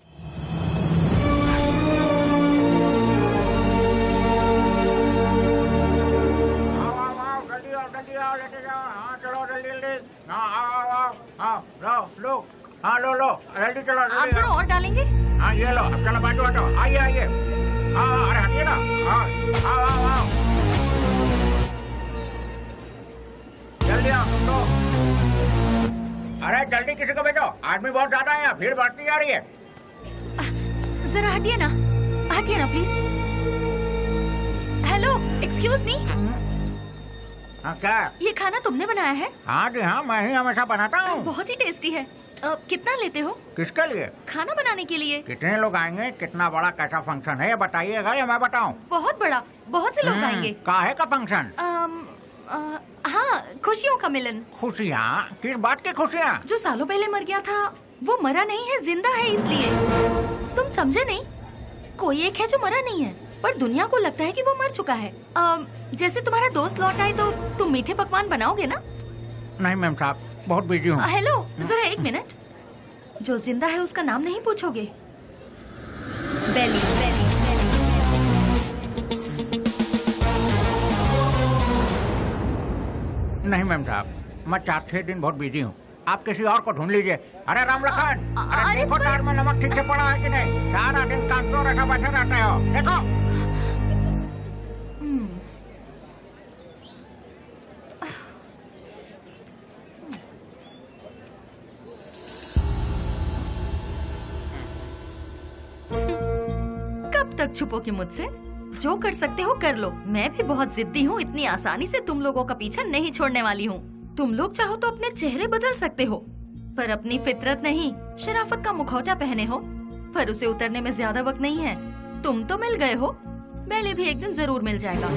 लो जल्दी चलो। आप जरा और डालेंगे? हाँ ये लो, अब चलो बाटो बाटो, आइए आइए। हाँ अरे हटिए ना, हाँ आओ। जल्दी आओ तुम तो। अरे जल्दी किसी को भेजो, आदमी बहुत ज्यादा है, भीड़ बढ़ती जा रही है। जरा हटिए ना प्लीज। Hello, excuse me. हाँ क्या? ये खाना तुमने बनाया है? हाँ जी हाँ, मैं ही हमेशा बनाता हूँ। बहुत ही टेस्टी है। कितना लेते हो? किसके लिए? खाना बनाने के लिए। कितने लोग आएंगे, कितना बड़ा कैसा फंक्शन है ये बताइएगा या मैं बताऊँ? बहुत बड़ा, बहुत से लोग आएंगे। काहे का फंक्शन? हाँ, खुशियों का मिलन। खुशियाँ? किस बात की खुशियाँ? जो सालों पहले मर गया था वो मरा नहीं है, जिंदा है, इसलिए। तुम समझे नहीं? कोई एक है जो मरा नहीं है पर दुनिया को लगता है कि वो मर चुका है। जैसे तुम्हारा दोस्त लौट आए तो तुम मीठे पकवान बनाओगे ना? नहीं मैम साहब, बहुत बिजी हूँ। हेलो, जरा एक मिनट। जो जिंदा है उसका नाम नहीं पूछोगे? बेली। नहीं मैम साहब, मैं 4-6 दिन बहुत बिजी हूँ, आप किसी और को ढूंढ लीजिए। अरे रामलखन, अरे देखो तार में नमक ठीक से पड़ा है कि नहीं? सारा दिन कांटों रखा बैठे रहते हो, देखो। कब तक छुपोगे मुझसे? जो कर सकते हो कर लो। मैं भी बहुत जिद्दी हूँ, इतनी आसानी से तुम लोगों का पीछा नहीं छोड़ने वाली हूँ। तुम लोग चाहो तो अपने चेहरे बदल सकते हो, पर अपनी फितरत नहीं। शराफत का मुखौटा पहने हो, पर उसे उतरने में ज्यादा वक्त नहीं है। तुम तो मिल गए हो, बेली भी एक दिन जरूर मिल जाएगा।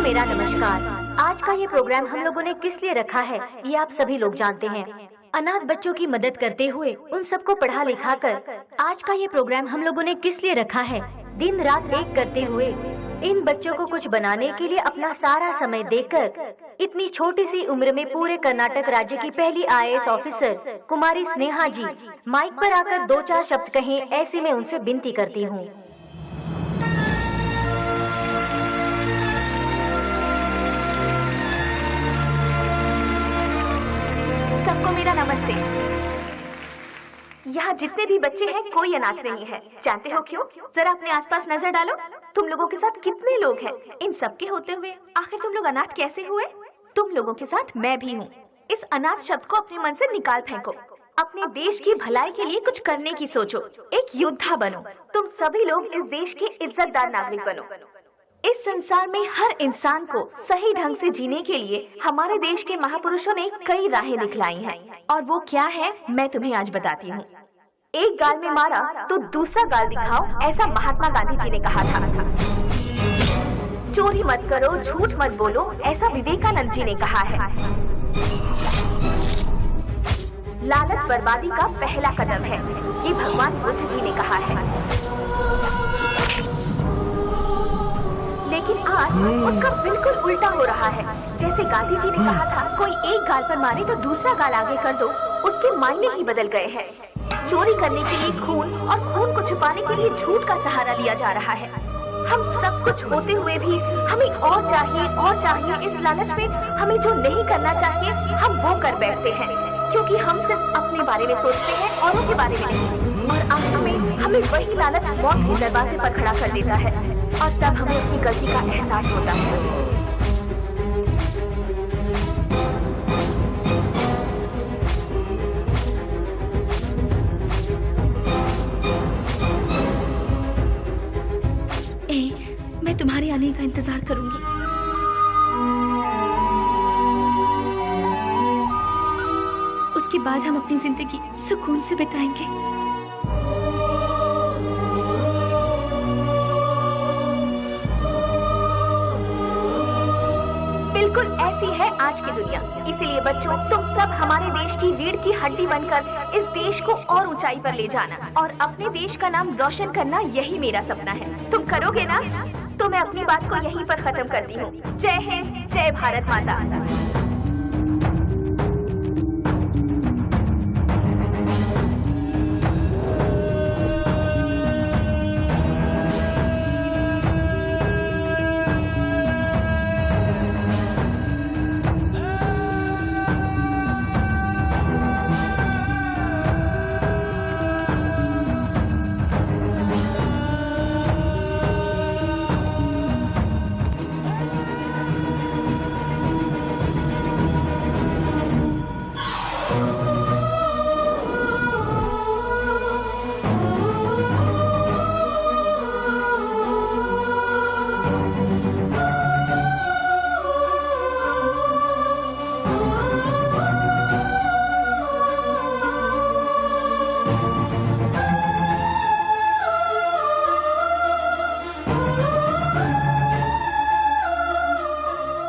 मेरा नमस्कार। आज का ये प्रोग्राम हम लोगों ने किस लिए रखा है ये आप सभी लोग जानते हैं। अनाथ बच्चों की मदद करते हुए उन सबको पढ़ा लिखा कर आज का ये प्रोग्राम हम लोगों ने किस लिए रखा है, दिन रात एक करते हुए इन बच्चों को कुछ बनाने के लिए अपना सारा समय देकर इतनी छोटी सी उम्र में पूरे कर्नाटक राज्य की पहली IAS ऑफिसर कुमारी स्नेहा जी माइक पर आकर 2-4 शब्द कहें, ऐसी मैं उनसे विनती करती हूँ। सबको मेरा नमस्ते। यहाँ जितने भी बच्चे हैं कोई अनाथ नहीं है। जानते हो क्यों? जरा अपने आसपास नजर डालो, तुम लोगों के साथ कितने लोग हैं। इन सब के होते हुए आखिर तुम लोग अनाथ कैसे हुए? तुम लोगों के साथ मैं भी हूँ। इस अनाथ शब्द को अपने मन से निकाल फेंको। अपने देश की भलाई के लिए कुछ करने की सोचो, एक योद्धा बनो। तुम सभी लोग इस देश के इज्जतदार नागरिक बनो। इस संसार में हर इंसान को सही ढंग से जीने के लिए हमारे देश के महापुरुषों ने कई राहें दिखलाई हैं, और वो क्या है मैं तुम्हें आज बताती हूँ। एक गाल में मारा तो दूसरा गाल दिखाओ, ऐसा महात्मा गांधी जी ने कहा था। चोरी मत करो, झूठ मत बोलो, ऐसा विवेकानंद जी ने कहा है। लालच बर्बादी का पहला कदम है, ये भगवान बुद्ध जी ने कहा है। लेकिन आज उसका बिल्कुल उल्टा हो रहा है। जैसे गांधी जी ने कहा था, कोई एक गाल पर मारे तो दूसरा गाल आगे कर दो, उसके मायने ही बदल गए हैं। चोरी करने के लिए खून और खून को छुपाने के लिए झूठ का सहारा लिया जा रहा है। हम सब कुछ होते हुए भी हमें और चाहिए। इस लालच में हमें जो नहीं करना चाहिए हम वो कर बैठते हैं, क्योंकि हम सिर्फ अपने बारे में सोचते हैं, औरों के बारे में नहीं। और अंत में हमें वही लालच मौत के दरवाजे पर खड़ा कर देता है, और तब हमें अपनी गलती का एहसास होता है। मैं तुम्हारे आने का इंतजार करूंगी। उसके बाद हम अपनी जिंदगी सुकून से बिताएंगे। बिल्कुल ऐसी है आज की दुनिया। इसीलिए बच्चों, तुम सब हमारे देश की रीढ़ की हड्डी बनकर इस देश को और ऊंचाई पर ले जाना और अपने देश का नाम रोशन करना, यही मेरा सपना है। तुम करोगे ना? तो मैं अपनी बात को यहीं पर खत्म करती हूँ। जय हिंद, जय भारत माता।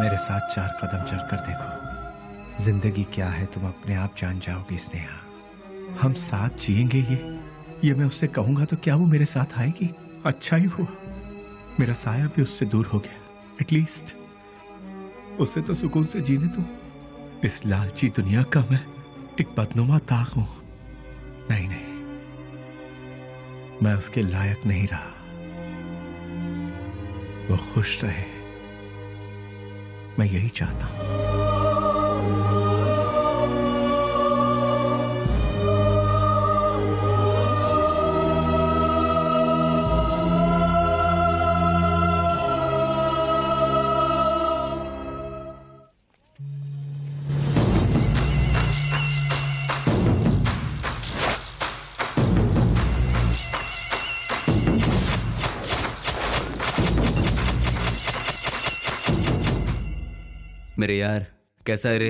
मेरे साथ 4 कदम चलकर देखो। जिंदगी क्या है तुम अपने आप जान जाओगी स्नेहा। हम साथ जिएंगे ये मैं उससे कहूंगा तो क्या वो मेरे साथ आएगी? अच्छा ही हुआ मेरा साया भी उससे दूर हो गया। एटलीस्ट उससे तो सुकून से जीने दो। इस लालची दुनिया का मैं एक बदनुमा दाग हूं। नहीं, मैं उसके लायक नहीं रहा। वो खुश रहे, मैं यही चाहता हूं। मेरे यार, कैसा है रे?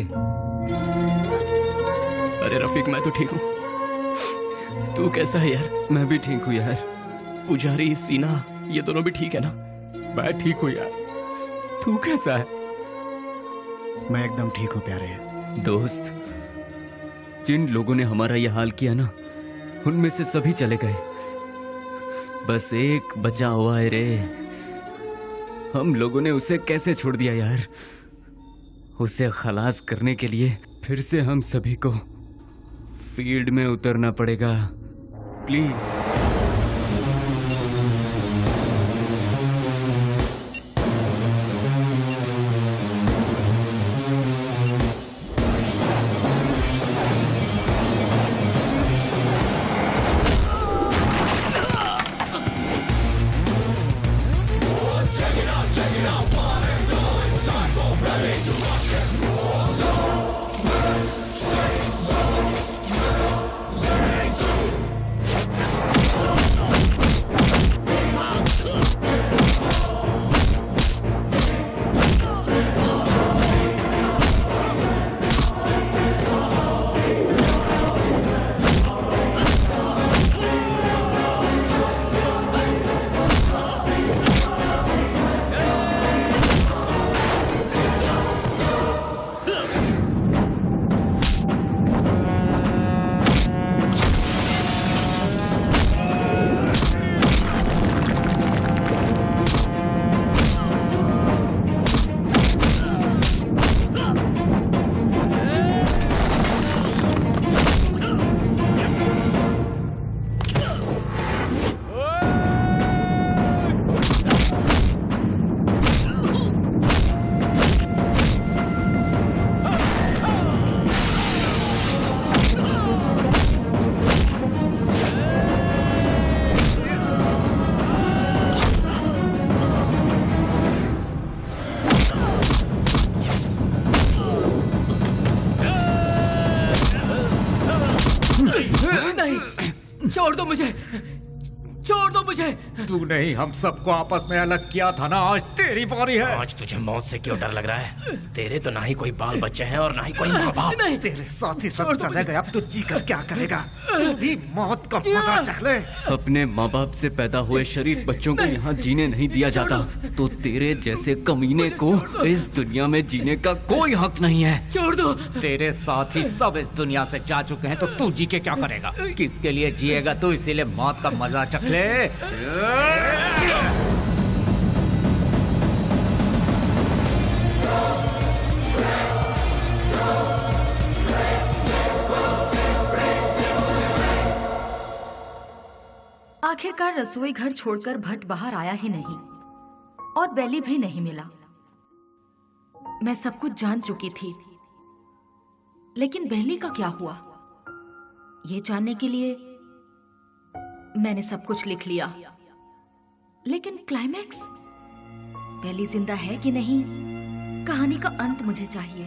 अरे रफीक, मैं तो ठीक हूँ। तू कैसा है यार? मैं भी ठीक हूँ यार। पुजारी, सीना, ये दोनों भी ठीक है ना? मैं ठीक हूँ यार। तू कैसा है? मैं एकदम ठीक हूँ प्यारे। दोस्त, जिन लोगों ने हमारा ये हाल किया ना, उनमें से सभी चले गए। बस एक बचा हुआ है रे। हम लोगों ने उसे कैसे छोड़ दिया यार? उसे खलास करने के लिए फिर से हम सभी को फील्ड में उतरना पड़ेगा। प्लीज। छोड़ दो मुझे, छोड़ दो मुझे। तू नहीं, हम सबको आपस में अलग किया था ना, आज तेरी बारी है। आज तुझे मौत से क्यों डर लग रहा है? तेरे तो ना ही कोई बाल बच्चे हैं और ना ही कोई माँ बाप। तेरे साथ ही सब चले गए, अब तू जी कर क्या करेगा? तू भी मौत का मजा चख ले। अपने माँ बाप से पैदा हुए शरीफ बच्चों को यहाँ जीने नहीं दिया जाता, तो तेरे जैसे कमीने को इस दुनिया में जीने का कोई हक नहीं है। छोड़ दो। तेरे साथ ही सब इस दुनिया से जा चुके हैं, तो तू जी के क्या करेगा? किसके लिए जिएगा तू? इसीलिए मौत का मजा चख ले। आखिरकार रसोई घर छोड़कर भट्ट बाहर आया ही नहीं और बेली भी नहीं मिला। मैं सब कुछ जान चुकी थी, लेकिन बेली का क्या हुआ, ये जानने के लिए मैंने सब कुछ लिख लिया। लेकिन क्लाइमैक्स, बेली जिंदा है कि नहीं, कहानी का अंत मुझे चाहिए।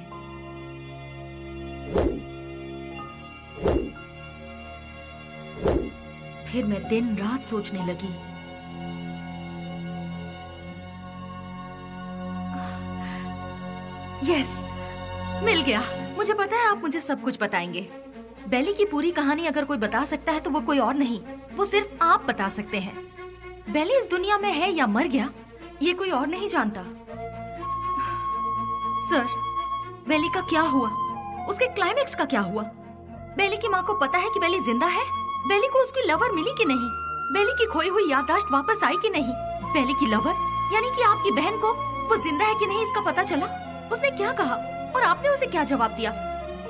फिर मैं दिन रात सोचने लगी। यस, मिल गया। मुझे पता है आप मुझे सब कुछ बताएंगे। बेली की पूरी कहानी अगर कोई बता सकता है तो वो कोई और नहीं, वो सिर्फ आप बता सकते हैं। बेली इस दुनिया में है या मर गया, ये कोई और नहीं जानता। सर, बेली का क्या हुआ? उसके क्लाइमैक्स का क्या हुआ? बेली की माँ को पता है कि बेली जिंदा है? बेली को उसकी लवर मिली कि नहीं? बेली की खोई हुई याददाश्त वापस आई कि नहीं? बेली की लवर यानी कि आपकी बहन को वो जिंदा है कि नहीं इसका पता चला? उसने क्या कहा और आपने उसे क्या जवाब दिया?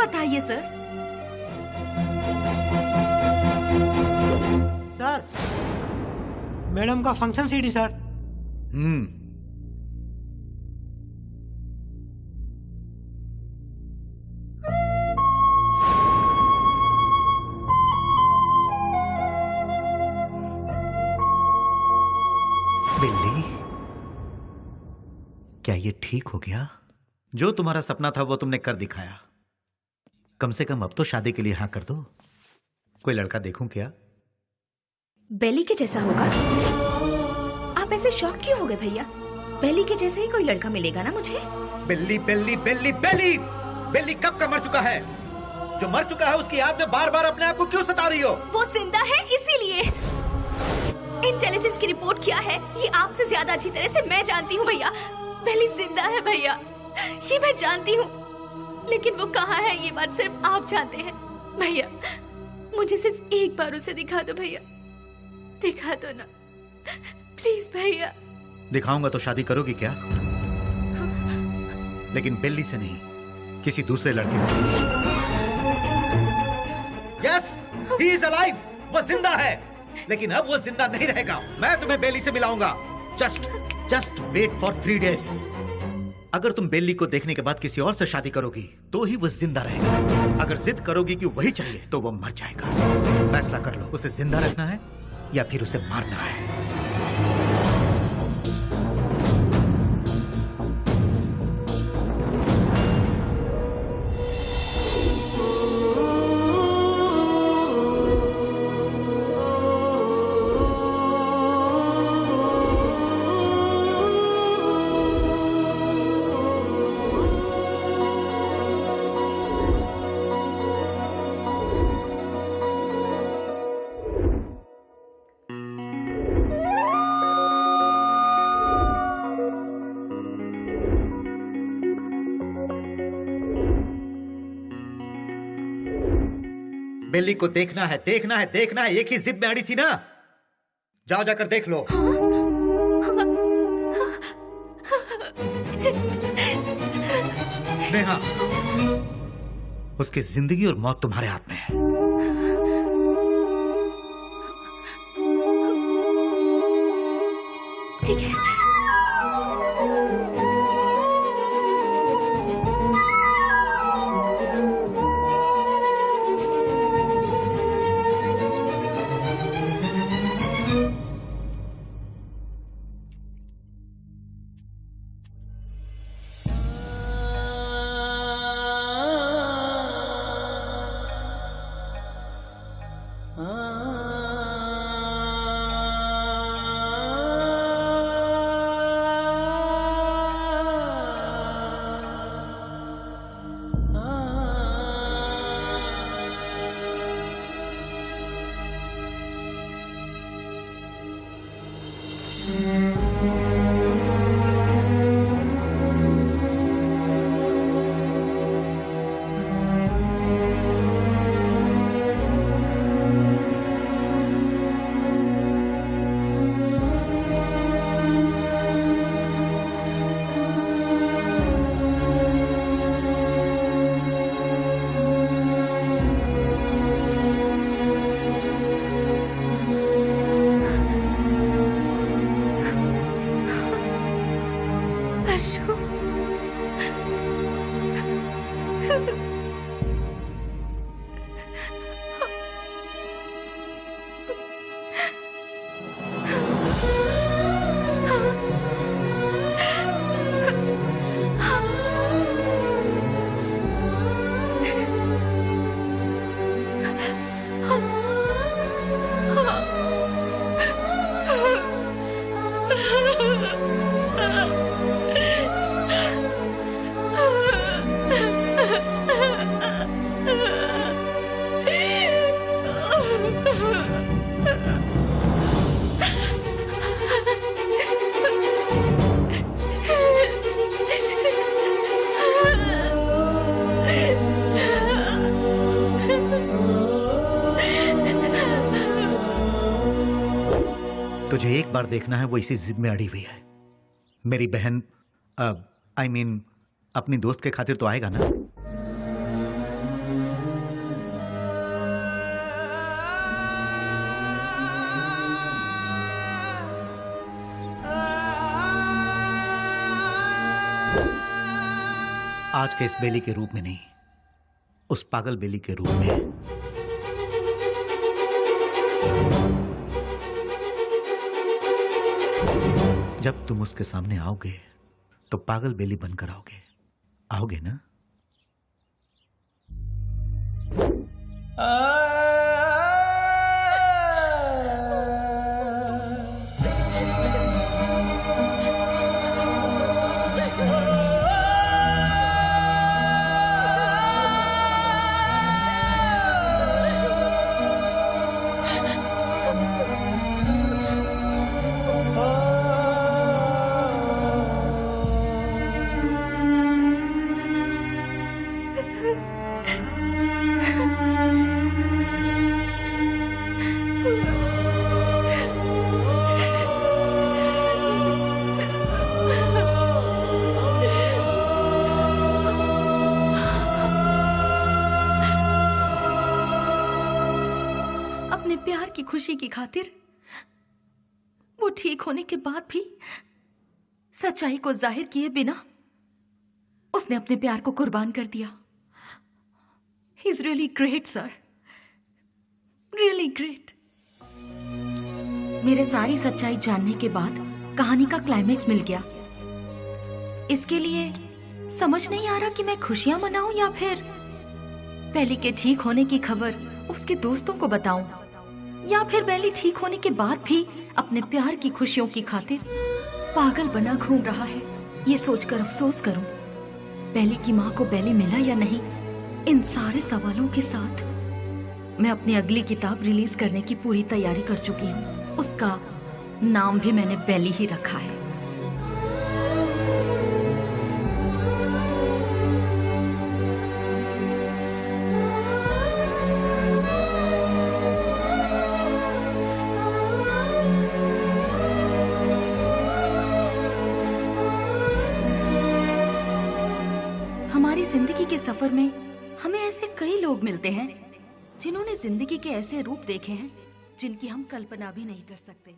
बताइए सर। सर, मैडम का फंक्शन सीडी सर। बिल्ली, क्या ये ठीक हो गया? जो तुम्हारा सपना था वो तुमने कर दिखाया। कम से कम अब तो शादी के लिए हाँ कर दो। कोई लड़का देखूं क्या? बेली के जैसा होगा? आप ऐसे शॉक क्यों हो गए भैया? बेली के जैसे ही कोई लड़का मिलेगा ना मुझे। बिल्ली बिल्ली बिल्ली बिल्ली बिल्ली कब का मर चुका है? जो मर चुका है उसकी याद में बार बार अपने आप को क्यों सता रही हो? वो जिंदा है इसीलिए। इंटेलिजेंस की रिपोर्ट क्या है ये आपसे ज्यादा अच्छी तरह से मैं जानती हूँ भैया। बेली जिंदा है भैया, ये मैं जानती हूँ, लेकिन वो कहाँ है ये बात सिर्फ आप जानते हैं। भैया मुझे सिर्फ एक बार उसे दिखा दो भैया, दिखा दो ना प्लीज भैया। दिखाऊंगा तो शादी करोगी क्या? लेकिन बिल्ली से नहीं, किसी दूसरे लड़के से। यस, ही इज अलाइव, वो जिंदा है, लेकिन अब वो जिंदा नहीं रहेगा। मैं तुम्हें बेली से मिलाऊंगा। Just wait for 3 days। अगर तुम बेली को देखने के बाद किसी और से शादी करोगी तो ही वो जिंदा रहेगा। अगर जिद करोगी कि वही चाहिए तो वो मर जाएगा। फैसला कर लो, उसे जिंदा रखना है या फिर उसे मारना है। बेली को देखना है, देखना है, देखना है। एक ही जिद में अड़ी थी ना। जाओ जाकर देख लो। नेहा, उसकी जिंदगी और मौत तुम्हारे हाथ में है। ठीक है। Ah तुझे एक बार देखना है, वो इसी जिद में अड़ी हुई है। मेरी बहन I mean, अपनी दोस्त के खातिर तो आएगा ना? आज के इस बेली के रूप में नहीं, उस पागल बेली के रूप में। जब तुम उसके सामने आओगे तो पागल बेली बनकर आओगे, आओगे ना? खुशी की खातिर वो ठीक होने के बाद भी सच्चाई को जाहिर किए बिना उसने अपने प्यार को कुर्बान कर दिया। He is really great sir, really great. मेरे सारी सच्चाई जानने के बाद कहानी का क्लाइमेक्स मिल गया। इसके लिए समझ नहीं आ रहा कि मैं खुशियां मनाऊं या फिर बेली के ठीक होने की खबर उसके दोस्तों को बताऊं, या फिर बेली ठीक होने के बाद भी अपने प्यार की खुशियों की खातिर पागल बना घूम रहा है। ये सोचकर अफसोस करूं, बेली की माँ को बेली मिला या नहीं। इन सारे सवालों के साथ मैं अपनी अगली किताब रिलीज करने की पूरी तैयारी कर चुकी हूँ। उसका नाम भी मैंने बेली ही रखा है। हमारी जिंदगी के सफर में हमें ऐसे कई लोग मिलते हैं जिन्होंने जिंदगी के ऐसे रूप देखे हैं जिनकी हम कल्पना भी नहीं कर सकते।